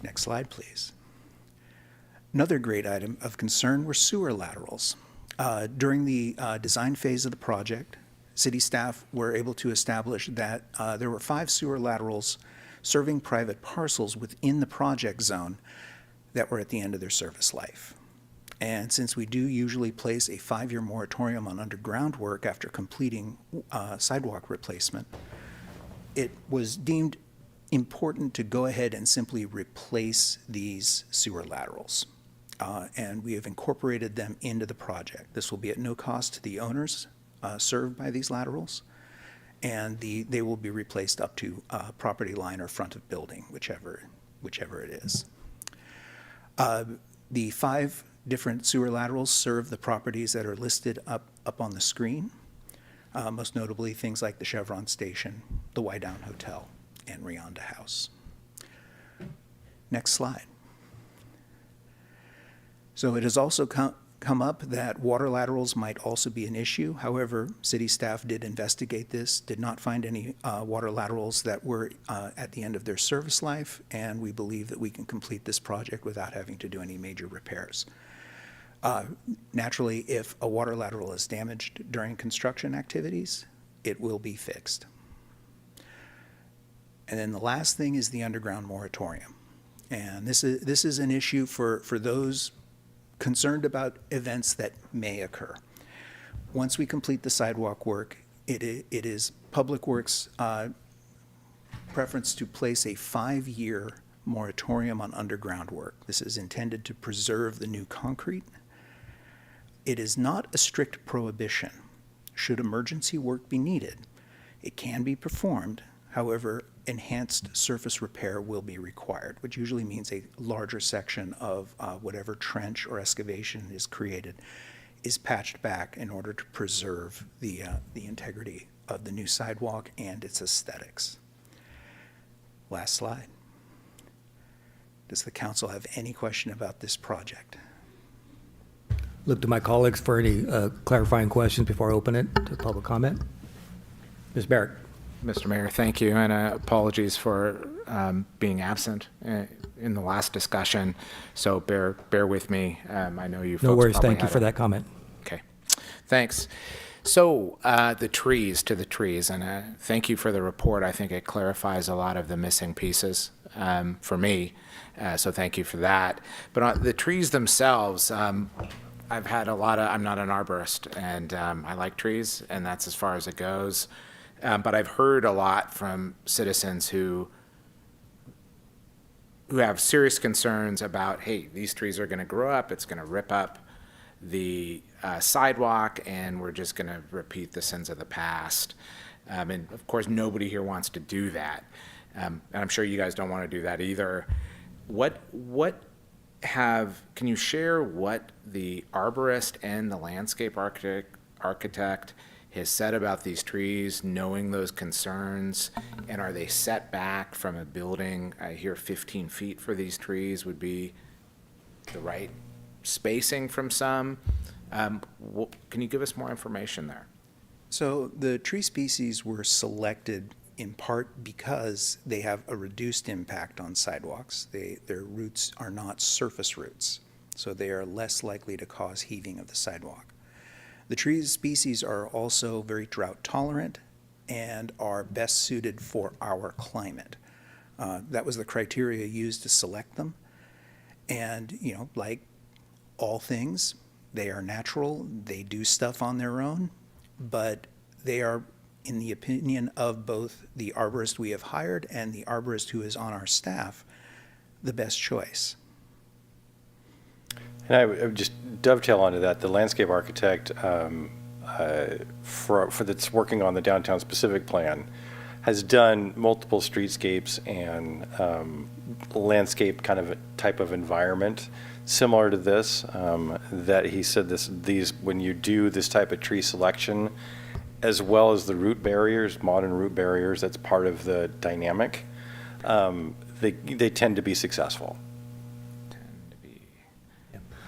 Next slide, please. Another great item of concern were sewer laterals. During the design phase of the project, city staff were able to establish that there were 5 sewer laterals serving private parcels within the project zone that were at the end of their service life. And since we do usually place a 5-year moratorium on underground work after completing sidewalk replacement, it was deemed important to go ahead and simply replace these sewer laterals. And we have incorporated them into the project. This will be at no cost to the owners served by these laterals, and they will be replaced up to property line or front of building, whichever it is. The 5 different sewer laterals serve the properties that are listed up on the screen, most notably things like the Chevron Station, the Wydown Hotel, and Rionda House. Next slide. So it has also come up that water laterals might also be an issue. However, city staff did investigate this, did not find any water laterals that were at the end of their service life, and we believe that we can complete this project without having to do any major repairs. Naturally, if a water lateral is damaged during construction activities, it will be fixed. And then the last thing is the underground moratorium. And this is an issue for those concerned about events that may occur. Once we complete the sidewalk work, it is Public Works' preference to place a 5-year moratorium on underground work. This is intended to preserve the new concrete. It is not a strict prohibition. Should emergency work be needed, it can be performed. However, enhanced surface repair will be required, which usually means a larger section of whatever trench or excavation is created is patched back in order to preserve the integrity of the new sidewalk and its aesthetics. Last slide. Does the council have any question about this project? Look to my colleagues for any clarifying questions before I open it to public comment. Ms. Barrett. Mr. Mayor, thank you, and apologies for being absent in the last discussion. So bear with me. I know you folks No worries. probably Thank you had for a- that comment. Okay, thanks. So the trees, and thank you for the report. I think it clarifies a lot of the missing pieces for me. So thank you for that. But on the trees themselves, I've had a lot of, I'm not an arborist, and I like trees, and that's as far as it goes. But I've heard a lot from citizens who have serious concerns about, hey, these trees are going to grow up, it's going to rip up the sidewalk, and we're just going to repeat the sins of the past. And of course, nobody here wants to do that. And I'm sure you guys don't want to do that either. Can you share what the arborist and the landscape architect has said about these trees, knowing those concerns? And are they set back from a building? I hear 15 feet for these trees would be the right spacing from some. Can you give us more information there? So the tree species were selected in part because they have a reduced impact on sidewalks. Their roots are not surface roots, so they are less likely to cause heaving of the sidewalk. The tree species are also very drought tolerant and are best suited for our climate. That was the criteria used to select them. And, like all things, they are natural, they do stuff on their own, but they are, in the opinion of both the arborist we have hired and the arborist who is on our staff, the best choice. And I would just dovetail onto that. The landscape architect for that's working on the downtown specific plan has done multiple streetscapes and landscape kind of a type of environment similar to this. That he said these when you do this type of tree selection, as well as the root barriers, modern root barriers, that's part of the dynamic. They tend to be successful.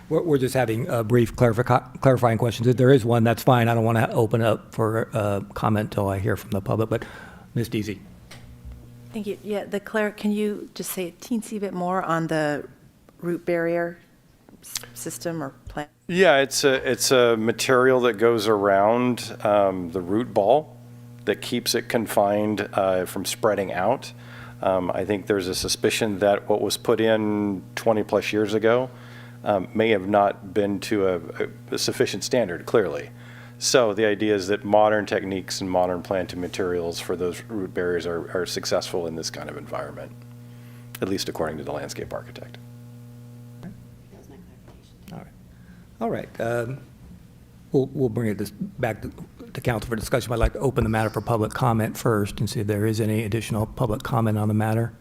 We're just having brief clarifying questions. If there is one, that's fine. I don't want to open up for comment till I hear from the public, but Ms. Deasy. Thank you. Yeah, can you just say a teensy bit more on the root barrier system or plan? Yeah, it's a material that goes around the root ball that keeps it confined from spreading out. I think there's a suspicion that what was put in 20 plus years ago may have not been to a sufficient standard, clearly. So the idea is that modern techniques and modern planting materials for those root barriers are successful in this kind of environment, at least according to the landscape architect. All right. We'll bring this back to council for discussion. I'd like to open the matter for public comment first and see if there is any additional public comment on the matter.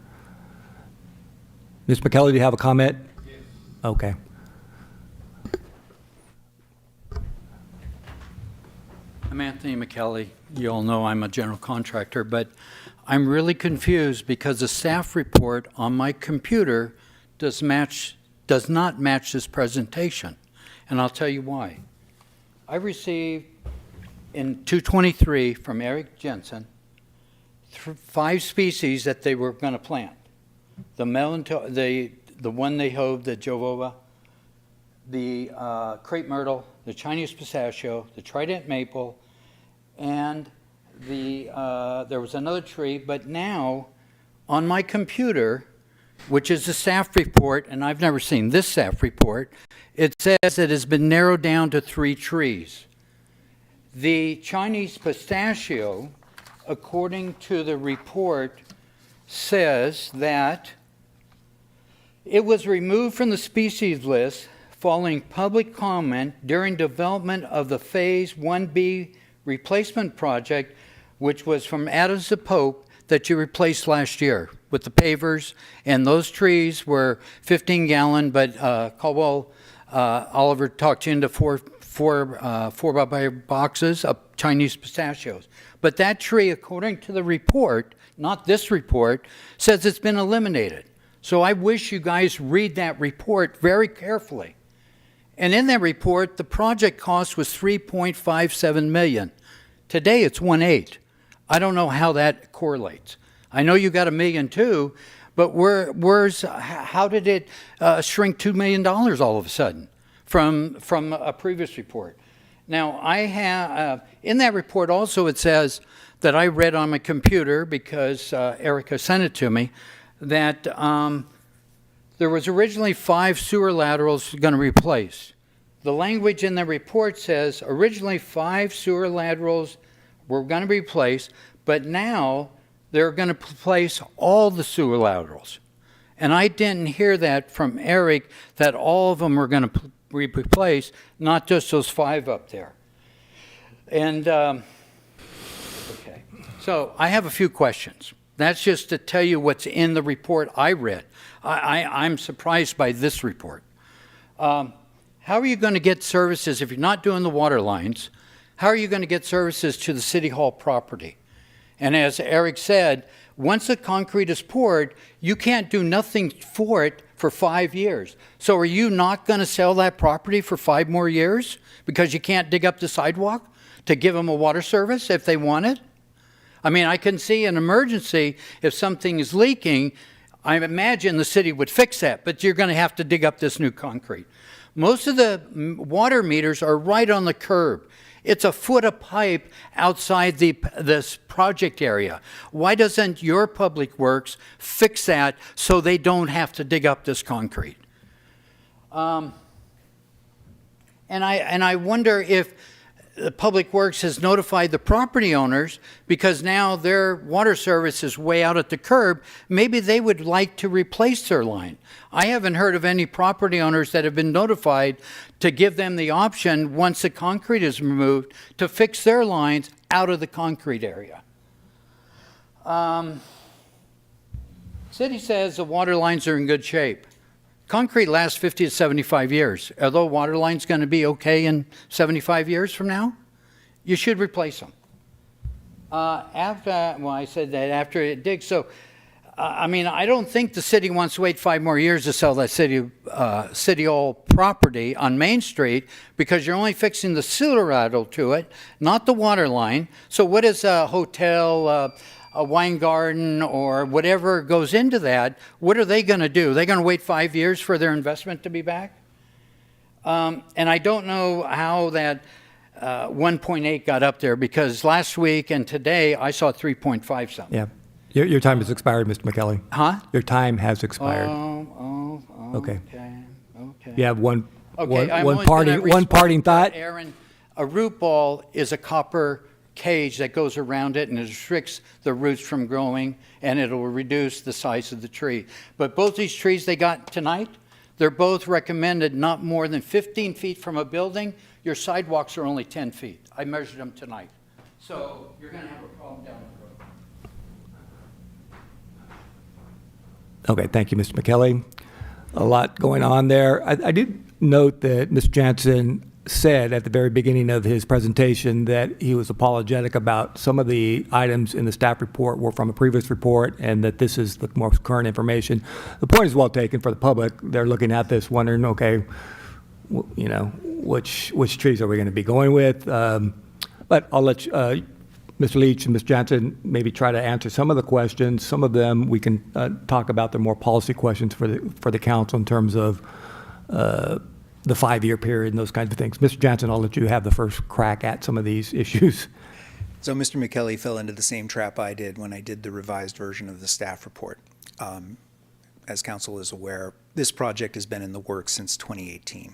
Ms. McKellar, do you have a comment? Yes. Okay. I'm Anthony McKelly. You all know I'm a general contractor, but I'm really confused because the staff report on my computer does not match this presentation. And I'll tell you why. I received in 223 from Eric Jensen 5 species that they were going to plant. The one they hoed, the jovova, the crepe myrtle, the Chinese pistachio, the trident maple, and there was another tree. But now on my computer, which is the staff report, and I've never seen this staff report, it says it has been narrowed down to 3 trees. The Chinese pistachio, according to the report, says that it was removed from the species list following public comment during development of the Phase 1B replacement project, which was from Adams to Pope, that you replaced last year with the pavers, and those trees were 15-gallon, but Caldwell Oliver talked you into four by boxes of Chinese pistachios. But that tree, according to the report, not this report, says it's been eliminated. So I wish you guys read that report very carefully. And in that report, the project cost was $3.57 million. Today it's 1.8. I don't know how that correlates. I know you got $1.2 million, but how did it shrink $2 million all of a sudden from a previous report? Now, I have, in that report also it says that I read on my computer because Erica sent it to me, that there was originally 5 sewer laterals going to replace. The language in the report says originally 5 sewer laterals were going to be replaced, but now they're going to replace all the sewer laterals. And I didn't hear that from Eric, that all of them were going to be replaced, not just those 5 up there. And, okay. So I have a few questions. That's just to tell you what's in the report I read. I'm surprised by this report. How are you going to get services if you're not doing the water lines? How are you going to get services to the City Hall property? And as Eric said, once the concrete is poured, you can't do nothing for it for 5 years. So are you not going to sell that property for 5 more years because you can't dig up the sidewalk to give them a water service if they want it? I mean, I can see an emergency if something is leaking. I imagine the city would fix that, but you're going to have to dig up this new concrete. Most of the water meters are right on the curb. It's a foot of pipe outside this project area. Why doesn't your public works fix that so they don't have to dig up this concrete? And I wonder if the Public Works has notified the property owners, because now their water service is way out at the curb. Maybe they would like to replace their line. I haven't heard of any property owners that have been notified to give them the option, once the concrete is removed, to fix their lines out of the concrete area. City says the water lines are in good shape. Concrete lasts 50 to 75 years. Are those water lines going to be okay in 75 years from now? You should replace them. I said that after it digs. So, I mean, I don't think the city wants to wait 5 more years to sell that City Hall property on Main Street, because you're only fixing the sewer lateral to it, not the water line. So what is a hotel, a wine garden, or whatever goes into that? What are they going to do? They're going to wait 5 years for their investment to be back? And I don't know how that 1.8 got up there, because last week and today I saw 3.5 something. Yeah. Your time has expired, Mr. McKelly. Huh? Your time has expired. Okay. Okay. You have one I'm one only parting gonna one parting respond, thought. Aaron, a root ball is a copper cage that goes around it and it restricts the roots from growing, and it'll reduce the size of the tree. But both these trees they got tonight, they're both recommended not more than 15 feet from a building. Your sidewalks are only 10 feet. I measured them tonight. So you're going to have a problem down the road. Okay, thank you, Mr. McKelly. A lot going on there. I did note that Mr. Jansen said at the very beginning of his presentation that he was apologetic about some of the items in the staff report were from a previous report, and that this is the more current information. The point is well taken for the public. They're looking at this wondering, okay, you know, which trees are we going to be going with? But I'll let Mr. Leach and Ms. Jansen maybe try to answer some of the questions. Some of them we can talk about the more policy questions for the council in terms of the 5-year period and those kinds of things. Mr. Jansen, I'll let you have the first crack at some of these issues. So Mr. McKelly fell into the same trap I did when I did the revised version of the staff report. As council is aware, this project has been in the works since 2018.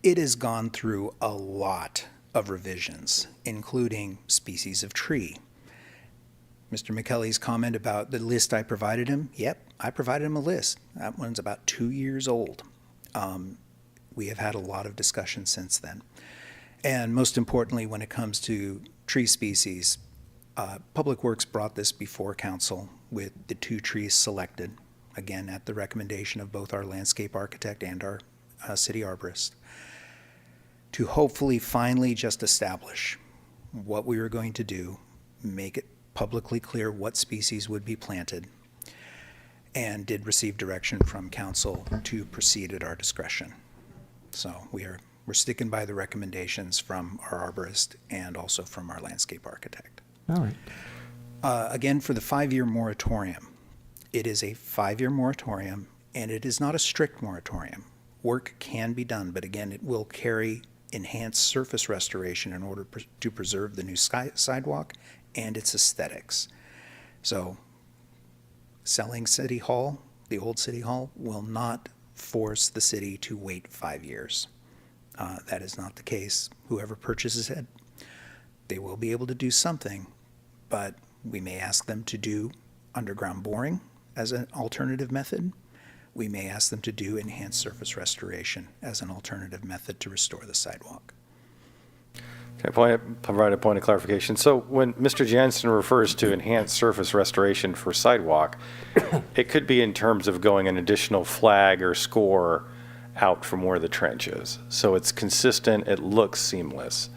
It has gone through a lot of revisions, including species of tree. Mr. McKelly's comment about the list I provided him, yep, I provided him a list. That one's about 2 years old. We have had a lot of discussion since then. And most importantly, when it comes to tree species, Public Works brought this before council with the 2 trees selected, again, at the recommendation of both our landscape architect and our city arborist, to hopefully finally just establish what we were going to do, make it publicly clear what species would be planted, and did receive direction from council to proceed at our discretion. So we're sticking by the recommendations from our arborist and also from our landscape architect. All right. Again, for the 5-year moratorium, it is a 5-year moratorium, and it is not a strict moratorium. Work can be done, but again, it will carry enhanced surface restoration in order to preserve the new sidewalk and its aesthetics. So selling City Hall, the old City Hall, will not force the city to wait 5 years. That is not the case. Whoever purchases it, they will be able to do something, but we may ask them to do underground boring as an alternative method. We may ask them to do enhanced surface restoration as an alternative method to restore the sidewalk. Can I provide a point of clarification? So when Mr. Jansen refers to enhanced surface restoration for sidewalk, it could be in terms of going an additional flag or score out from where the trench is. So it's consistent, it looks seamless.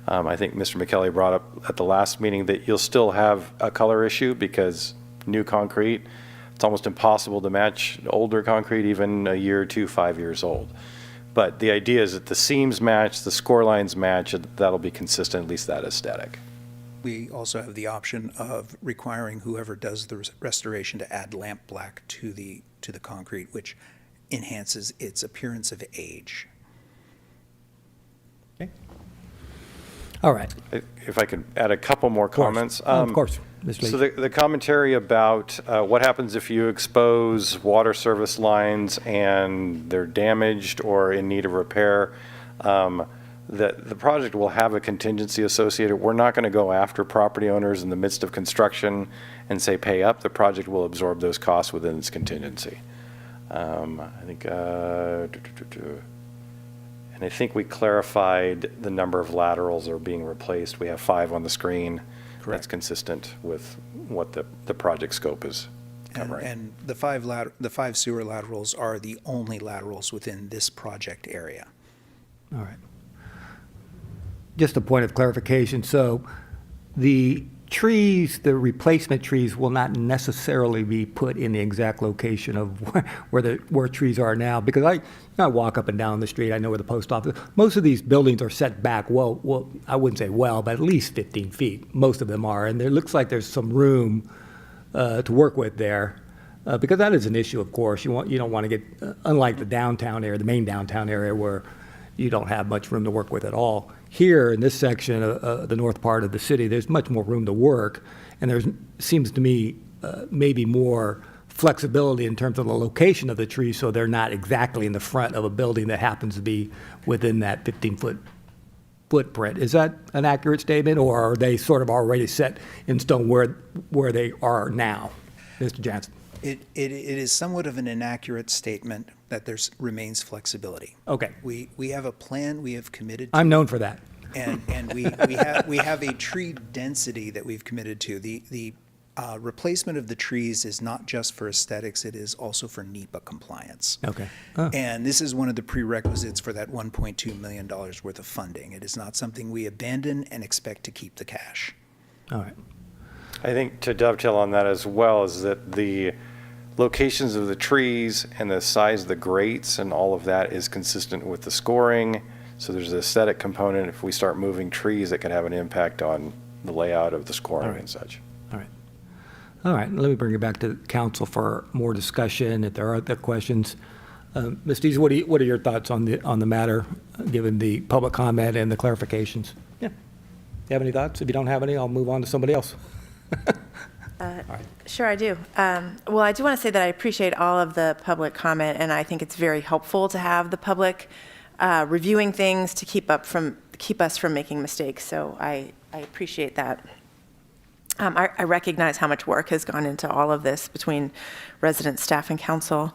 I think Mr. McKelly brought up at the last meeting that you'll still have a color issue because new concrete, it's almost impossible to match older concrete, even a year or two, 5 years old. But the idea is that the seams match, the score lines match, and that'll be consistent, at least that aesthetic. We also have the option of requiring whoever does the restoration to add lamp black to the concrete, which enhances its appearance of age. Okay. All right. If I could add a couple more comments. Of course. Ms. Leach. So the commentary about what happens if you expose water service lines and they're damaged or in need of repair, the project will have a contingency associated. We're not going to go after property owners in the midst of construction and say pay up. The project will absorb those costs within its contingency. And I think we clarified the number of laterals that are being replaced. We have 5 on the screen. Correct. That's consistent with what the project scope is covering. And the 5 sewer laterals are the only laterals within this project area. All right. Just a point of clarification. So the trees, the replacement trees will not necessarily be put in the exact location of where trees are now, because I walk up and down the street, I know where the post office, most of these buildings are set back, well, I wouldn't say well, but at least 15 feet. Most of them are, and there looks like there's some room to work with there, because that is an issue, of course. You don't want to get, unlike the downtown area, the main downtown area where you don't have much room to work with at all. Here in this section of the north part of the city, there's much more room to work, and there seems to me maybe more flexibility in terms of the location of the trees, so they're not exactly in the front of a building that happens to be within that 15-foot footprint. Is that an accurate statement, or are they sort of already set in stone where they are now, Mr. Jansen? It is somewhat of an inaccurate statement that there remains flexibility. Okay. We have a plan we have committed to. I'm known for that. And we have a tree density that we've committed to. The replacement of the trees is not just for aesthetics, it is also for NEPA compliance. Okay. Oh. And this is one of the prerequisites for that $1.2 million worth of funding. It is not something we abandon and expect to keep the cash. All right. I think to dovetail on that as well is that the locations of the trees and the size of the grates and all of that is consistent with the scoring. So there's an aesthetic component. If we start moving trees, it can have an impact on the layout of the scoring and such. All right. All right. Let me bring it back to council for more discussion. If there are other questions, Ms. Dees, what are your thoughts on the matter, given the public comment and the clarifications? Yeah. You have any thoughts? If you don't have any, I'll move on to somebody else. Sure, I do. Well, I do want to say that I appreciate all of the public comment, and I think it's very helpful to have the public reviewing things to keep us from making mistakes. So I appreciate that. I recognize how much work has gone into all of this between residents, staff, and council.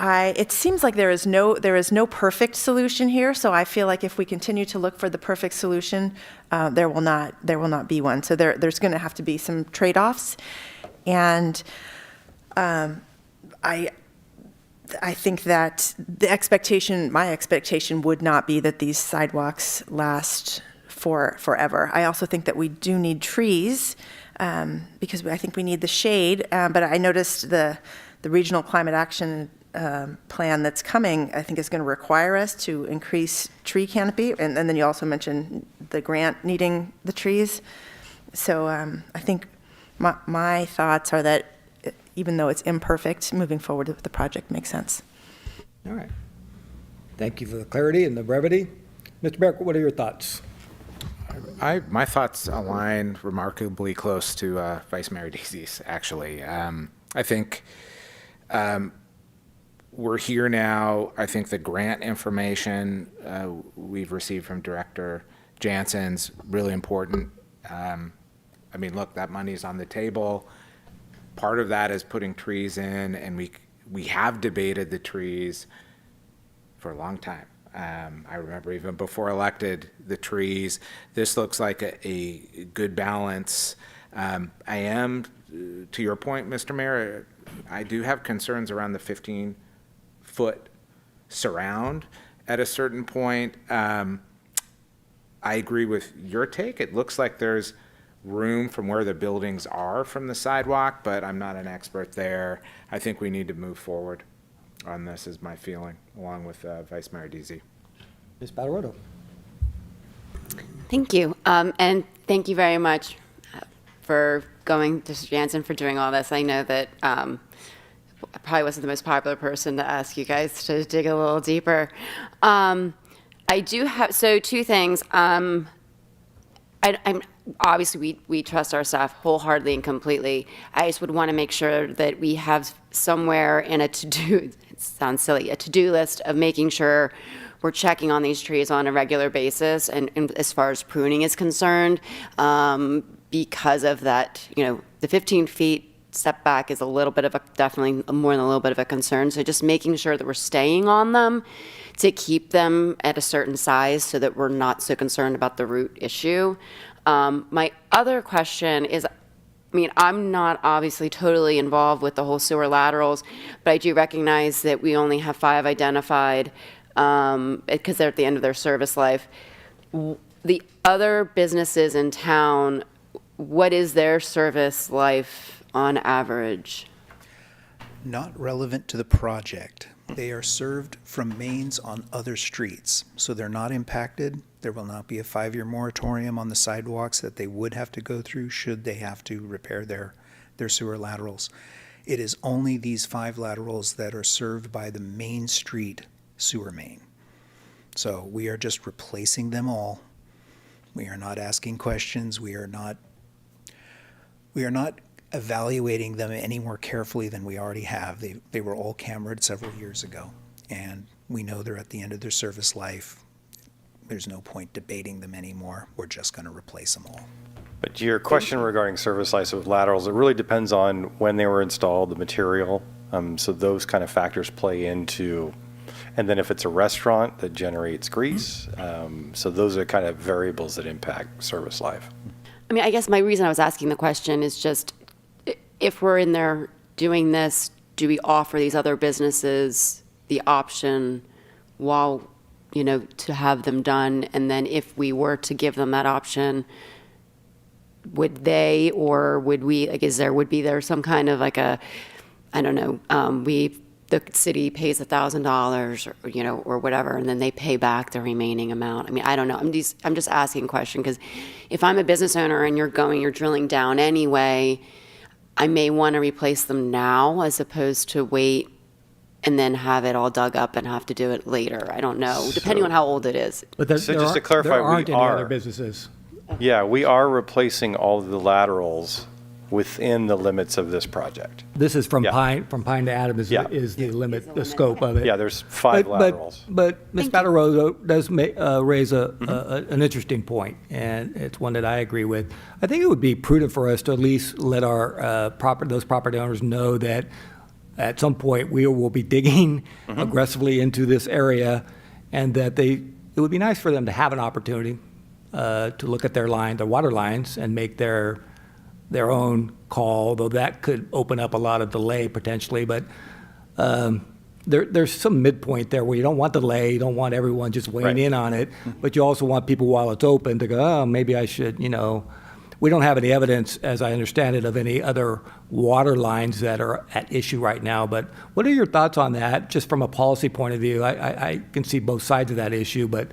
It seems like there is no perfect solution here, so I feel like if we continue to look for the perfect solution, there will not be one. So there's going to have to be some trade-offs, and I think that my expectation would not be that these sidewalks last forever. I also think that we do need trees because I think we need the shade. But I noticed the regional climate action plan that's coming, I think is going to require us to increase tree canopy. And then you also mentioned the grant needing the trees. So I think my thoughts are that even though it's imperfect, moving forward with the project makes sense. All right. Thank you for the clarity and the brevity. Mr. Barrett, what are your thoughts? My thoughts align remarkably close to Vice Mayor Deasy's, actually. I think we're here now. I think the grant information we've received from Director Jansen's really important. I mean, look, that money's on the table. Part of that is putting trees in, and we have debated the trees for a long time. I remember even before elected, the trees. This looks like a good balance. I am, to your point, Mr. Mayor, I do have concerns around the 15-foot surround at a certain point. I agree with your take. It looks like there's room from where the buildings are from the sidewalk, but I'm not an expert there. I think we need to move forward on this, is my feeling, along with Vice Mayor Deasy. Ms. Badarotto. Thank you. And thank you very much for going, Mr. Jansen, for doing all this. I know that I probably wasn't the most popular person to ask you guys to dig a little deeper. I do have, so two things. I'm obviously, we trust our staff wholeheartedly and completely. I just would want to make sure that we have somewhere in a to-do, it sounds silly, a to-do list of making sure we're checking on these trees on a regular basis, and as far as pruning is concerned, because of that, the 15 feet setback is a little bit of a, definitely more than a little bit of a concern. So just making sure that we're staying on them to keep them at a certain size so that we're not so concerned about the root issue. My other question is, I'm not obviously totally involved with the whole sewer laterals, but I do recognize that we only have 5 identified because they're at the end of their service life. The other businesses in town, what is their service life on average? Not relevant to the project. They are served from mains on other streets, so they're not impacted. There will not be a 5-year moratorium on the sidewalks that they would have to go through should they have to repair their sewer laterals. It is only these 5 laterals that are served by the Main Street sewer main. So we are just replacing them all. We are not asking questions. We are not evaluating them any more carefully than we already have. They were all cameraed several years ago, and we know they're at the end of their service life. There's no point debating them anymore. We're just going to replace them all. But to your question regarding service life of laterals, it really depends on when they were installed, the material. So those kind of factors play into, and then if it's a restaurant that generates grease, so those are kind of variables that impact service life. I guess my reason I was asking the question is just, if we're in there doing this, do we offer these other businesses the option while, to have them done? And then if we were to give them that option, would they, or would we, would be there some kind of the city pays $1,000 or whatever, and then they pay back the remaining amount. I don't know. I'm just asking a question, because if I'm a business owner and you're drilling down anyway, I may want to replace them now as opposed to wait and then have it all dug up and have to do it later. I don't know, depending on how old it is. But So just to clarify, there aren't we any are. other businesses. Yeah, we are replacing all of the laterals within the limits of this project. This is from Yeah. Pine to Adams Yeah. is the limit, the scope of it. Yeah, there's 5 laterals. But Ms. Badarotto does raise an interesting point, and it's one that I agree with. I think it would be prudent for us to at least let our those property owners know that at some point we will be digging aggressively into this area, and that it would be nice for them to have an opportunity to look at their water lines, and make their own call, though that could open up a lot of delay potentially. But there's some midpoint there where you don't want delay, you don't want everyone just weighing in on it, but you also want people, while it's open, to go, oh, maybe I should, we don't have any evidence, as I understand it, of any other water lines that are at issue right now. But what are your thoughts on that, just from a policy point of view? I can see both sides of that issue, but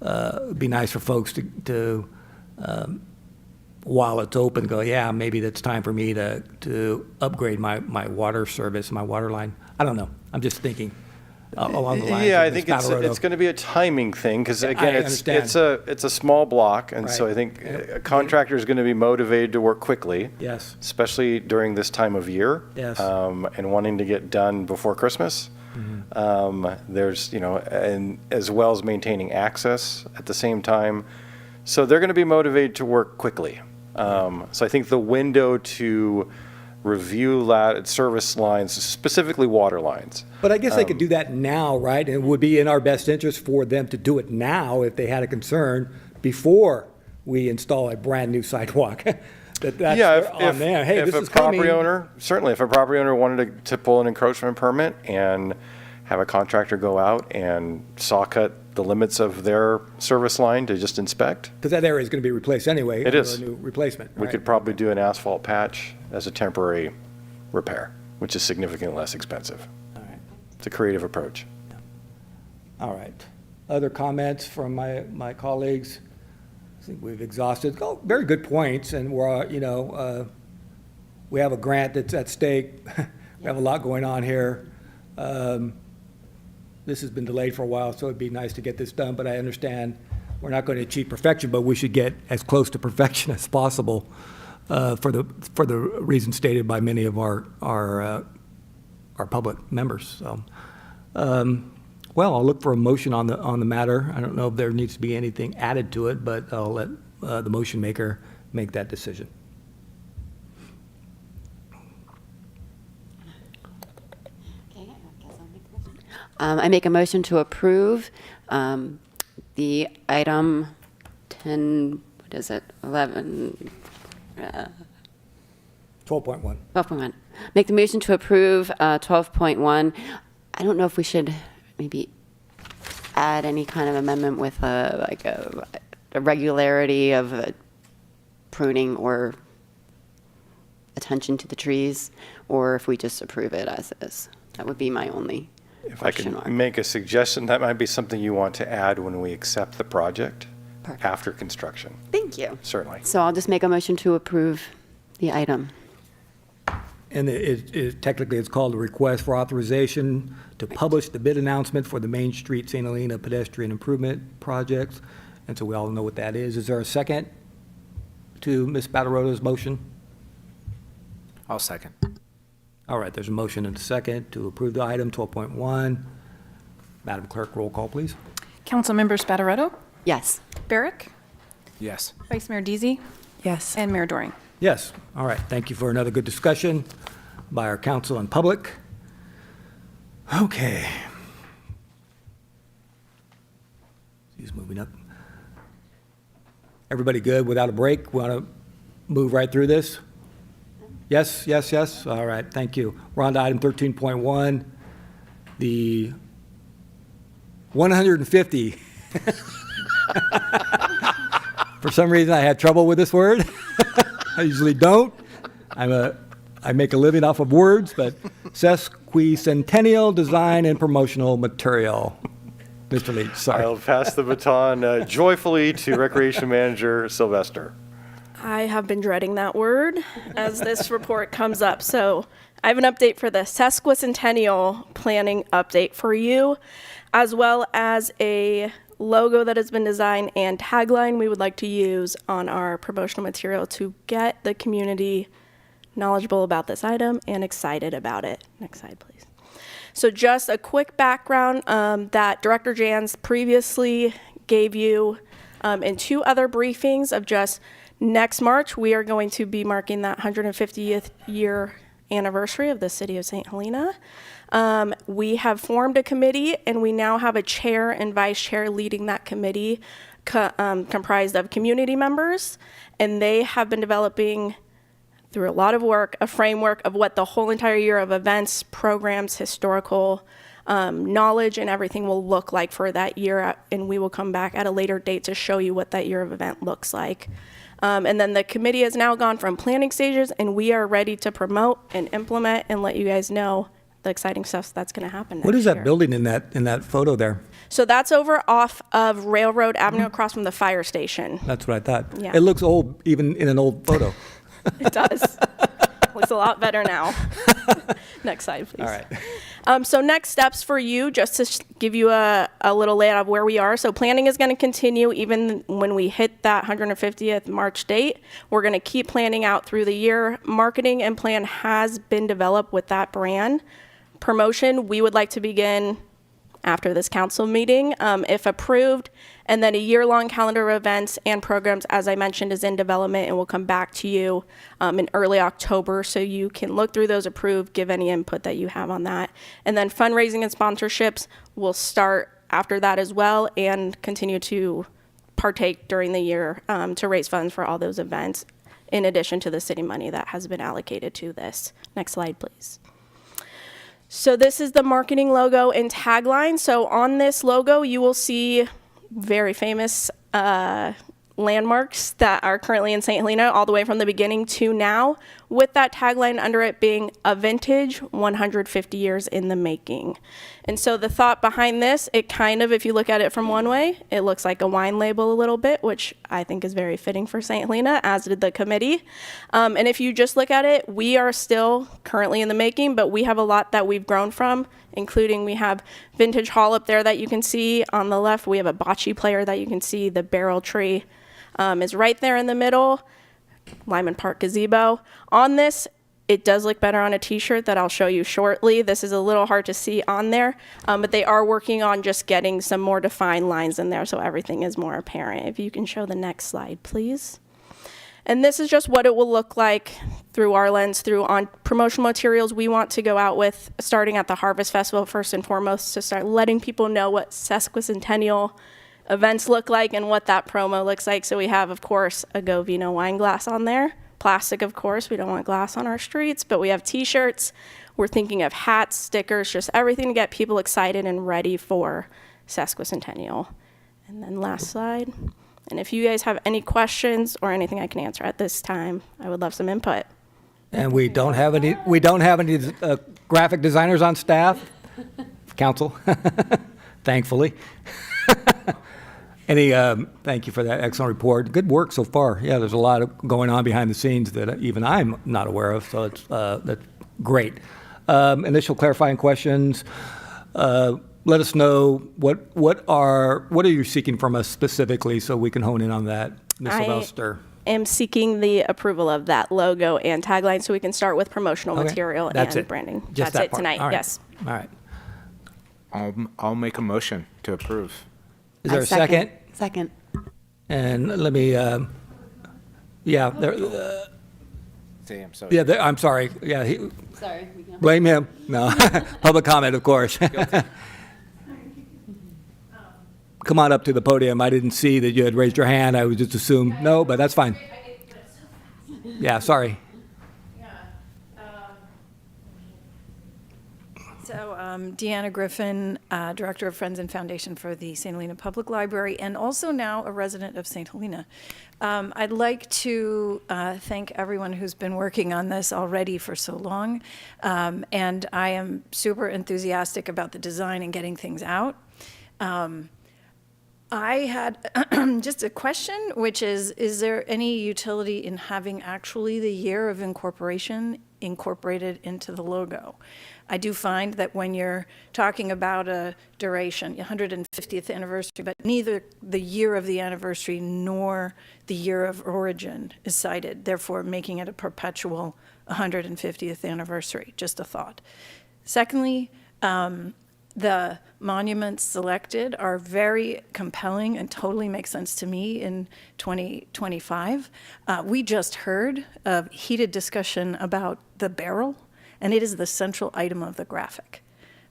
it'd be nice for folks to while it's open, go, yeah, maybe it's time for me to upgrade my water service, my water line. I don't know. I'm just thinking along the lines. Yeah, of I Ms. think it's going to be a timing thing, because again, it's a small block, and so Right. I think a contractor is going to be motivated to work quickly. Yes. Especially during this time of year. Yes. And wanting to get done before Christmas. There's, and as well as maintaining access at the same time. So they're going to be motivated to work quickly. So I think the window to review service lines, specifically water lines. But I guess they could do that now, right? And it would be in our best interest for them to do it now if they had a concern before we install a brand-new sidewalk. That's on them. Hey, this is coming. Certainly, if a property owner wanted to pull an encroachment permit and have a contractor go out and saw cut the limits of their service line to just inspect. Because that area is going to be replaced anyway. It is. A new replacement. We right? could probably do an asphalt patch as a temporary repair, which is significantly less expensive. All right. It's a creative approach. All right. Other comments from my colleagues? I think we've exhausted. Oh, very good points, and we're we have a grant that's at stake. We have a lot going on here. This has been delayed for a while, so it'd be nice to get this done. But I understand we're not going to achieve perfection, but we should get as close to perfection as possible for the reasons stated by many of our public members. So. Well, I'll look for a motion on the matter. I don't know if there needs to be anything added to it, but I'll let the motion maker make that decision. Okay, I guess I'll make the motion. I make a motion to approve the item 10, what is it, 11, 12.1. 12.1. Make the motion to approve 12.1. I don't know if we should maybe add any kind of amendment with a regularity of pruning or attention to the trees, or if we just approve it as is. That would be my only If I question mark. could make a suggestion, that might be something you want to add when we accept the project after construction. Thank you. Certainly. So I'll just make a motion to approve the item. And technically, it's called a request for authorization to publish the bid announcement for the Main Street St. Helena pedestrian improvement projects. And so we all know what that is. Is there a second to Ms. Batarota's motion? I'll second. All right, there's a motion and a second to approve the item 12.1. Madam Clerk, roll call, please. Councilmember Spataroto? Yes. Barrick? Yes. Vice Mayor Deasy? Yes. And Mayor Doring? Yes. All right. Thank you for another good discussion by our council and public. Okay. He's moving up. Everybody good without a break? Want to move right through this? Yes, yes, yes. All right. Thank you. We're on to item 13.1, the 150. For some reason, I had trouble with this word. I usually don't. I make a living off of words, but sesquicentennial design and promotional material. Mr. Leach, sorry. I'll pass the baton joyfully to Recreation Manager Sylvester. I have been dreading that word as this report comes up. So I have an update for the sesquicentennial planning update for you, as well as a logo that has been designed and tagline we would like to use on our promotional material to get the community knowledgeable about this item and excited about it. Next slide, please. So just a quick background that Director Jans previously gave you in two other briefings of just next March, we are going to be marking that 150th year anniversary of the city of St. Helena. We have formed a committee, and we now have a chair and vice chair leading that committee comprised of community members, and they have been developing, through a lot of work, a framework of what the whole entire year of events, programs, historical knowledge and everything will look like for that year, and we will come back at a later date to show you what that year of event looks like. And then the committee has now gone from planning stages, and we are ready to promote and implement and let you guys know the exciting stuff that's going to happen What next is that year. building in that photo there? So that's over off of Railroad Avenue across from the fire station. That's what I thought. Yeah. It looks old even in an old photo. It does. Looks a lot better now. Next slide, please. All right. So next steps for you, just to give you a little layout of where we are. So planning is going to continue even when we hit that 150th March date. We're going to keep planning out through the year. Marketing and plan has been developed with that brand. Promotion, we would like to begin after this council meeting, if approved. And then a year-long calendar of events and programs, as I mentioned, is in development and will come back to you in early October, so you can look through those approved, give any input that you have on that. And then fundraising and sponsorships will start after that as well and continue to partake during the year to raise funds for all those events, in addition to the city money that has been allocated to this. Next slide, please. So this is the marketing logo and tagline. So on this logo, you will see very famous landmarks that are currently in St. Helena, all the way from the beginning to now, with that tagline under it being a vintage 150 years in the making. And so the thought behind this, it kind of, if you look at it from one way, it looks like a wine label a little bit, which I think is very fitting for St. Helena, as did the committee. And if you just look at it, we are still currently in the making, but we have a lot that we've grown from, including we have Vintage Hall up there that you can see on the left. We have a bocce player that you can see. The barrel tree is right there in the middle. Lyman Park gazebo. On this, it does look better on a t-shirt that I'll show you shortly. This is a little hard to see on there, but they are working on just getting some more defined lines in there so everything is more apparent. If you can show the next slide, please. And this is just what it will look like through our lens, through on promotional materials we want to go out with, starting at the Harvest Festival first and foremost, to start letting people know what sesquicentennial events look like and what that promo looks like. So we have, of course, a Go Vino wine glass on there. Plastic, of course, we don't want glass on our streets, but we have t-shirts. We're thinking of hats, stickers, just everything to get people excited and ready for sesquicentennial. And then last slide. And if you guys have any questions or anything I can answer at this time, I would love some input. And we don't have any graphic designers on staff, council, thankfully. Thank you for that excellent report. Good work so far. Yeah, there's a lot going on behind the scenes that even I'm not aware of, so that's great. Initial clarifying questions. Let us know what are you seeking from us specifically, so we can hone in on that, Ms. Sylvester. I am seeking the approval of that logo and tagline, so we can start with promotional material and branding. Just That's it part. tonight. All right. Yes. All right. I'll make a motion to approve. Is there a second? Second. And let me, I'm sorry. I'm sorry. Yeah, Sorry. blame him. No, public comment, of course. Come on up to the podium. I didn't see that you had raised your hand. I would just assume no, but that's fine. Yeah, sorry. So, Deanna Griffin, Director of Friends and Foundation for the St. Helena Public Library, and also now a resident of St. Helena. I'd like to thank everyone who's been working on this already for so long, and I am super enthusiastic about the design and getting things out. I had just a question, which is there any utility in having actually the year of incorporation incorporated into the logo? I do find that when you're talking about a duration, 150th anniversary, but neither the year of the anniversary nor the year of origin is cited, therefore making it a perpetual 150th anniversary. Just a thought. Secondly, the monuments selected are very compelling and totally make sense to me in 2025. We just heard a heated discussion about the barrel, and it is the central item of the graphic.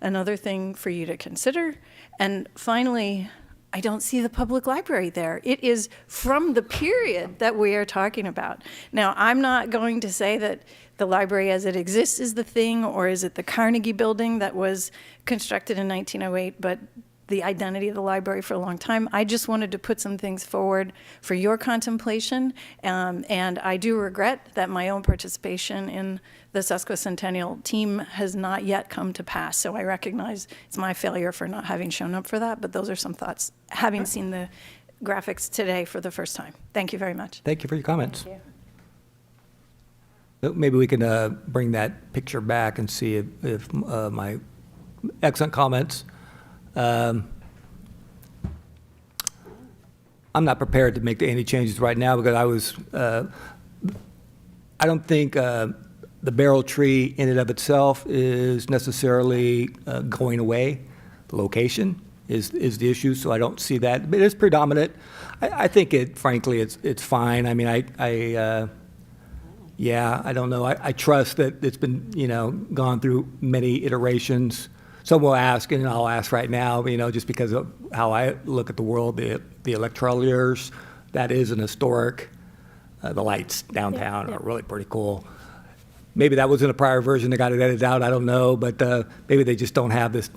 Another thing for you to consider. And finally, I don't see the public library there. It is from the period that we are talking about. Now, I'm not going to say that the library as it exists is the thing, or is it the Carnegie Building that was constructed in 1908, but the identity of the library for a long time? I just wanted to put some things forward for your contemplation, and I do regret that my own participation in the sesquicentennial team has not yet come to pass. So I recognize it's my failure for not having shown up for that, but those are some thoughts, having seen the graphics today for the first time. Thank you very much. Thank you for your comments. Thank Maybe we can bring that picture back and see if my excellent comments. I'm not prepared to make any changes right now because I don't think the barrel tree in and of itself is necessarily going away. The location is the issue, so I don't see that. But it is predominant. I think frankly, it's fine. I mean, yeah, I don't know. I trust that it's been, gone through many iterations. Some will ask, and I'll ask right now, just because of how I look at the world, the electrolliers, that is an historic. The lights downtown are really pretty cool. Maybe that was in a prior version, they got it edited out, I don't know, but maybe they just don't have this,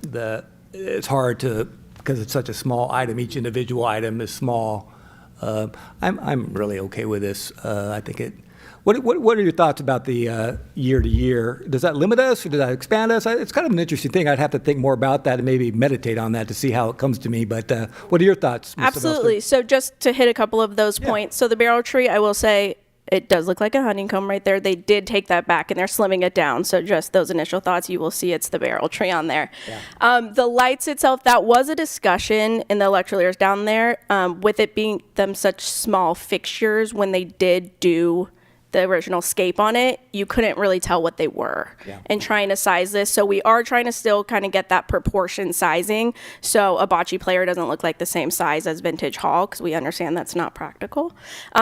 it's hard to, because it's such a small item, each individual item is small. I'm really okay with this. I think what are your thoughts about the year to year? Does that limit us or does that expand us? It's kind of an interesting thing. I'd have to think more about that and maybe meditate on that to see how it comes to me. But what are your thoughts, Ms. Absolutely. So just to hit a couple of those points. So the barrel tree, I will say, it does look like a honeycomb right there. They did take that back and they're slimming it down. So just those initial thoughts, you will see it's the barrel tree on there. Yeah. The lights itself, that was a discussion in the electrolliers down there, with it being them such small fixtures. When they did do the original scape on it, you couldn't really tell what they were. And trying to size this. So we are trying to still kind of get that proportion sizing. So a bocce player doesn't look like the same size as vintage hall, because we understand that's not practical.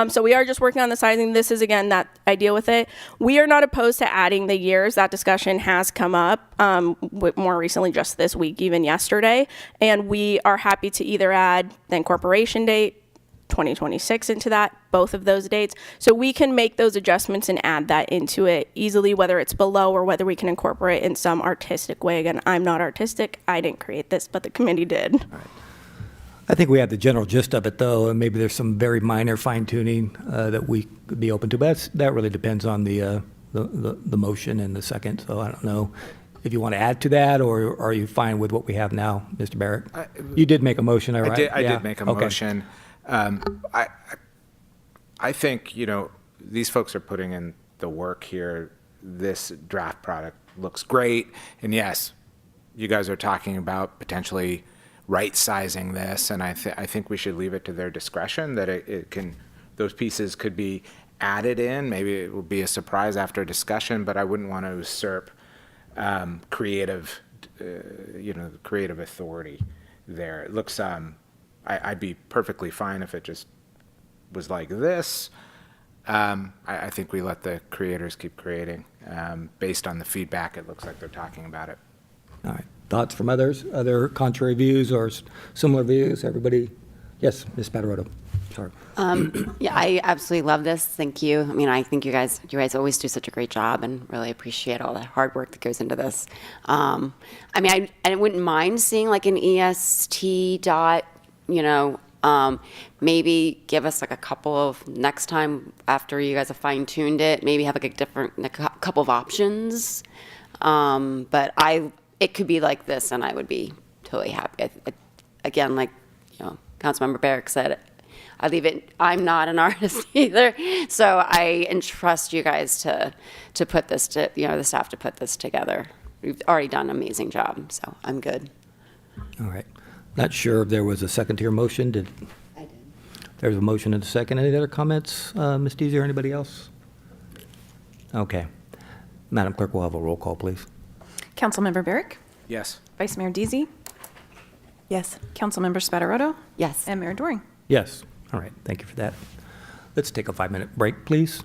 So we are just working on the sizing. This is, again, that idea with it. We are not opposed to adding the years. That discussion has come up more recently, just this week, even yesterday. And we are happy to either add the incorporation date, 2026 into that, both of those dates. So we can make those adjustments and add that into it easily, whether it's below or whether we can incorporate in some artistic way. Again, I'm not artistic. I didn't create this, but the committee did. Right. I think we have the general gist of it, though, and maybe there's some very minor fine-tuning that we could be open to, but that really depends on the motion and the second. So I don't know if you want to add to that, or are you fine with what we have now, Mr. Barrett? You did make a motion, all right? I did make a motion. I think, these folks are putting in the work here. This draft product looks great. And yes, you guys are talking about potentially right-sizing this. And I think we should leave it to their discretion that those pieces could be added in. Maybe it will be a surprise after a discussion, but I wouldn't want to usurp creative authority there. It looks, I'd be perfectly fine if it just was like this. I think we let the creators keep creating based on the feedback. It looks like they're talking about it. All right. Thoughts from others? Other contrary views or similar views? Everybody? Yes, Ms. Patarotto. Sorry. Yeah, I absolutely love this. Thank you. I mean, I think you guys always do such a great job, and really appreciate all the hard work that goes into this. I mean, I wouldn't mind seeing like an EST dot, maybe give us like a couple of, next time after you guys have fine-tuned it, maybe have like a couple of options. But it could be like this, and I would be totally happy. Again, like, Councilmember Barrick said, I leave it, I'm not an artist either. So I entrust you guys to put this the staff to put this together. We've already done an amazing job, so I'm good. All right. Not sure if there was a second-tier motion. I did. There's a motion and a second. Any other comments, Ms. Deasy or anybody else? Okay. Madam Clerk, we'll have a roll call, please. Councilmember Barrick? Yes. Vice Mayor Deasy? Yes. Councilmember Spataroto? Yes. And Mayor Doring? Yes. All right. Thank you for that. Let's take a 5-minute break, please.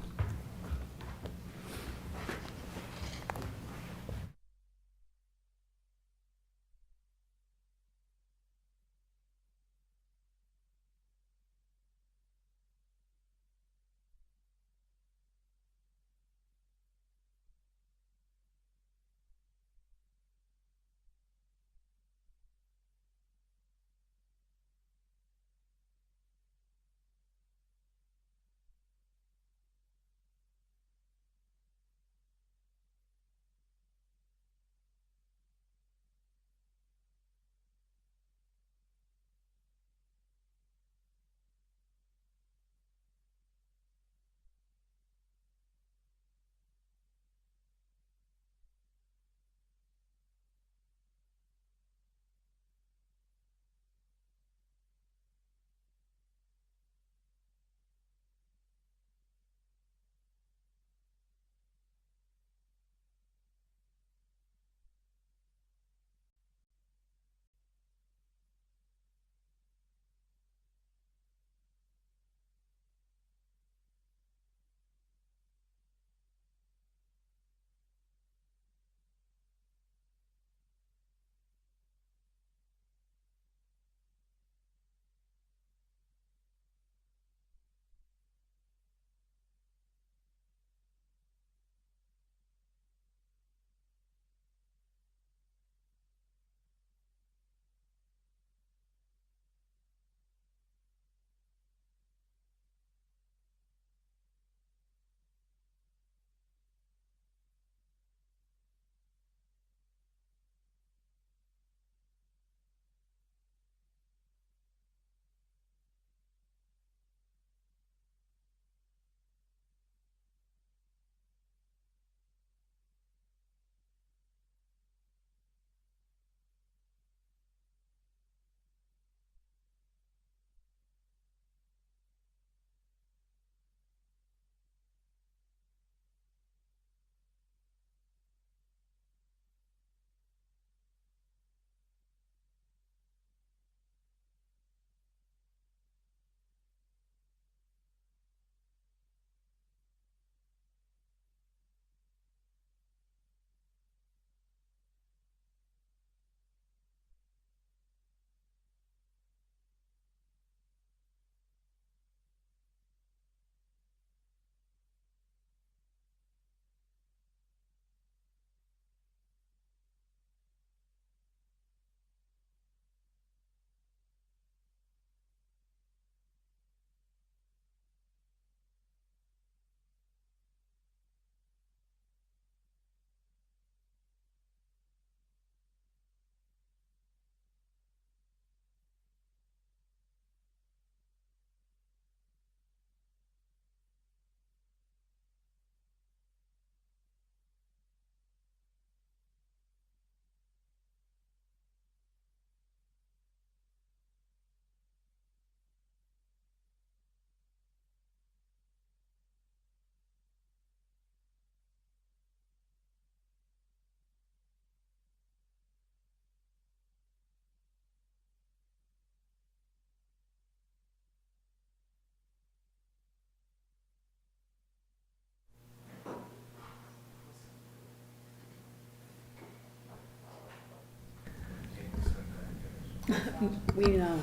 We know.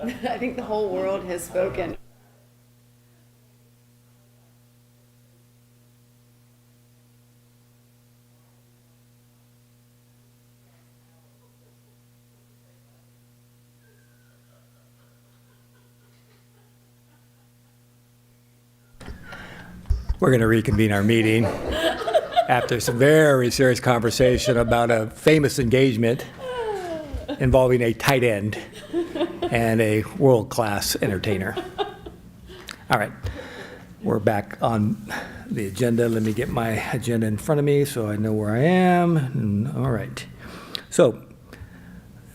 I think the whole world has spoken. We're going to reconvene our meeting after some very serious conversation about a famous engagement involving a tight end and a world-class entertainer. All right, we're back on the agenda. Let me get my agenda in front of me so I know where I am. All right. So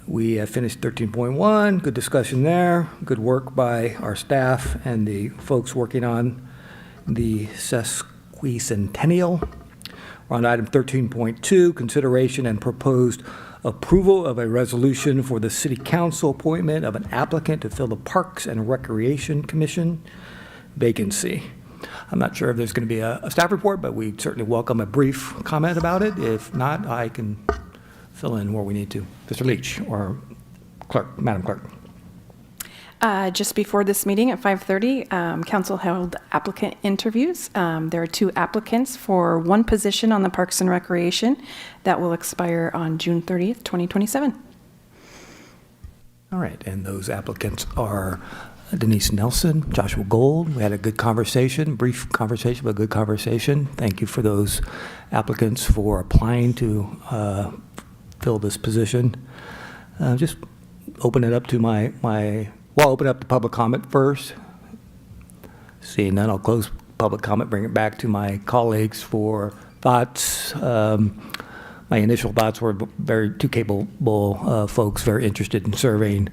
we have finished 13.1. Good discussion there. Good work by our staff and the folks working on the sesquicentennial. We're on item 13.2, consideration and proposed approval of a resolution for the city council appointment of an applicant to fill the Parks and Recreation Commission vacancy. I'm not sure if there's going to be a staff report, but we certainly welcome a brief comment about it. If not, I can fill in where we need to. Mr. Leach or clerk, Madam Clerk. Just before this meeting at 5:30, council held applicant interviews. There are 2 applicants for 1 position on the Parks and Recreation that will expire on June 30th, 2027. All right, and those applicants are Denise Nelson, Joshua Gold. We had a good conversation, brief conversation, but good conversation. Thank you for those applicants for applying to fill this position. Just open it up to I'll open up the public comment first. Seeing none, I'll close public comment, bring it back to my colleagues for thoughts. My initial thoughts were 2 capable folks, very interested in serving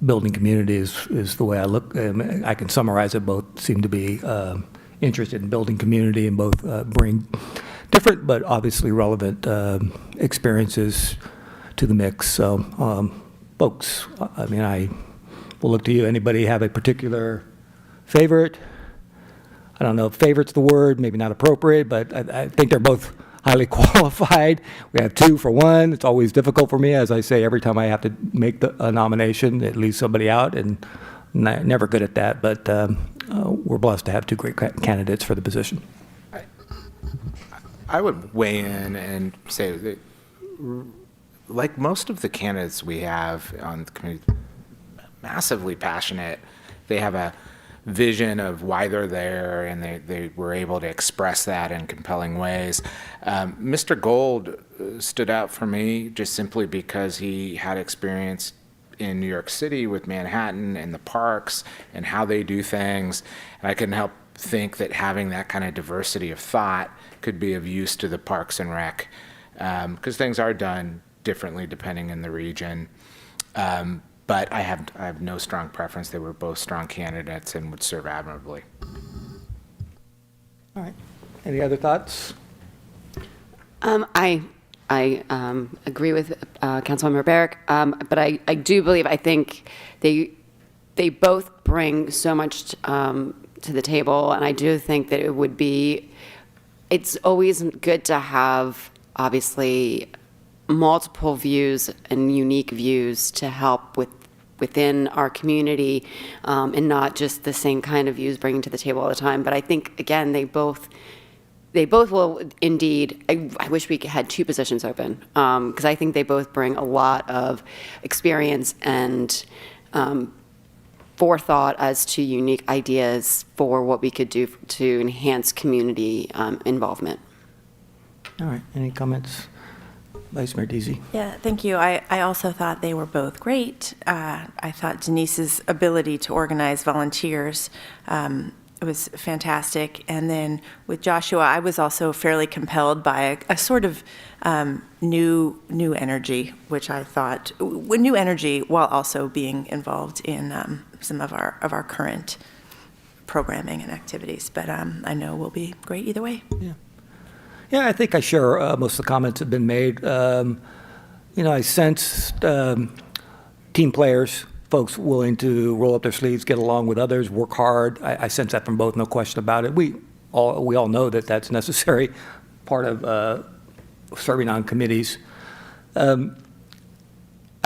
building communities is the way I look. I can summarize it. Both seem to be interested in building community and both bring different but obviously relevant experiences to the mix. So, folks, I mean, I will look to you. Anybody have a particular favorite? I don't know if favorite's the word, maybe not appropriate, but I think they're both highly qualified. We have 2 for 1. It's always difficult for me. As I say, every time I have to make a nomination, it leaves somebody out, and never good at that. But we're blessed to have 2 great candidates for the position. I would weigh in and say that, like most of the candidates we have on the committee, massively passionate. They have a vision of why they're there, and they were able to express that in compelling ways. Mr. Gold stood out for me just simply because he had experience in New York City with Manhattan and the parks and how they do things. And I couldn't help think that having that kind of diversity of thought could be of use to the Parks and Rec, because things are done differently depending in the region. But I have no strong preference. They were both strong candidates and would serve admirably. All right. Any other thoughts? I agree with Councilmember Barrick, but I do believe, I think they both bring so much to the table, and I do think that it's always good to have, obviously, multiple views and unique views to help within our community, and not just the same kind of views bringing to the table all the time. But I think, again, they both will indeed. I wish we had 2 positions open, because I think they both bring a lot of experience and forethought as to unique ideas for what we could do to enhance community involvement. All right. Any comments? Vice Mayor Deasy. Yeah, thank you. I also thought they were both great. I thought Denise's ability to organize volunteers was fantastic. And then with Joshua, I was also fairly compelled by a sort of new energy, which I thought, new energy while also being involved in some of our current programming and activities. But I know we'll be great either way. Yeah. Yeah, I think I share most of the comments have been made. I sensed team players, folks willing to roll up their sleeves, get along with others, work hard. I sense that from both, no question about it. We all know that that's necessary, part of serving on committees.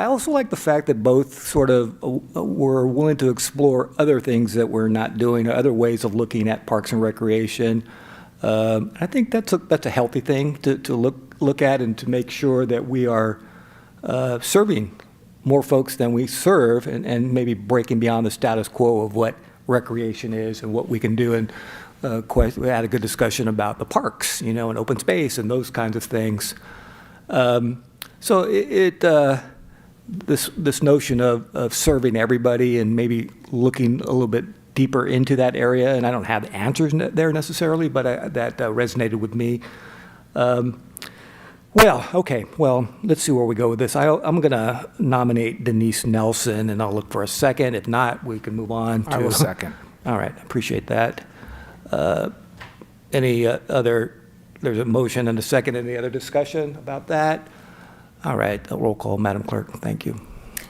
I also like the fact that both sort of were willing to explore other things that we're not doing, other ways of looking at parks and recreation. I think that's a healthy thing to look at and to make sure that we are serving more folks than we serve and maybe breaking beyond the status quo of what recreation is and what we can do. And we had a good discussion about the parks, and open space and those kinds of things. So this notion of serving everybody and maybe looking a little bit deeper into that area, and I don't have answers there necessarily, but that resonated with me. Well, let's see where we go with this. I'm going to nominate Denise Nelson, and I'll look for a second. If not, we can move on to... I will second. All right, appreciate that. Any other... There's a motion and a second. Any other discussion about that? All right, a roll call, Madam Clerk. Thank you.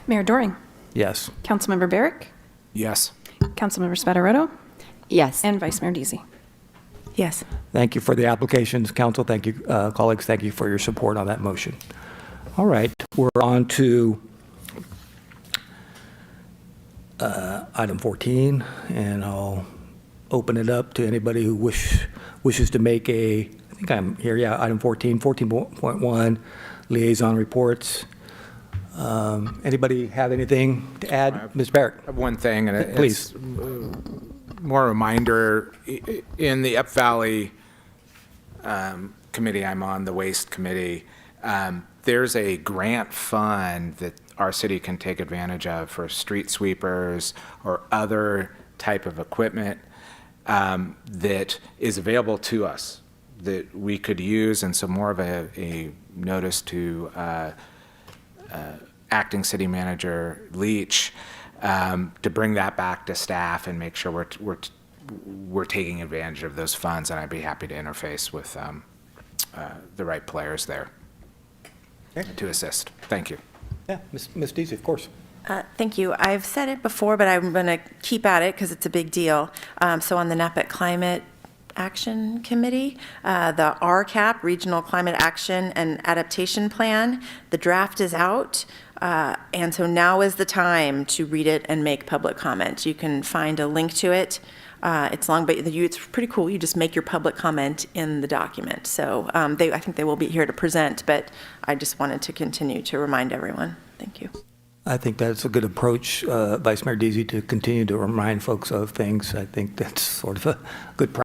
Mayor Doring. Yes. Councilmember Barrick. Yes. Councilmember Spataroto. Yes. And Vice Mayor Deasy. Yes. Thank you for the applications, council. Thank you, colleagues. Thank you for your support on that motion. All right, we're on to item 14, and I'll open it up to anybody who wishes to make I think I'm here, yeah, item 14, 14.1, liaison reports. Anybody have anything to add? Ms. Barrett? I have one thing, and Please. it's more a reminder. In the Up Valley committee I'm on, the Waste Committee, there's a grant fund that our city can take advantage of for street sweepers or other type of equipment that is available to us that we could use, and so more of a notice to Acting City Manager Leach to bring that back to staff and make sure we're taking advantage of those funds, and I'd be happy to interface with the right players there to assist. Thank you. Yeah, Ms. Deasy, of course. Thank you. I've said it before, but I'm going to keep at it because it's a big deal. So on the NAPEC Climate Action Committee, the RCAP, Regional Climate Action and Adaptation Plan, the draft is out. And so now is the time to read it and make public comment. You can find a link to it. It's long, but it's pretty cool. You just make your public comment in the document. So I think they will be here to present, but I just wanted to continue to remind everyone. Thank you. I think that's a good approach, Vice Mayor Deasy, to continue to remind folks of things. I think that's sort of a good practice.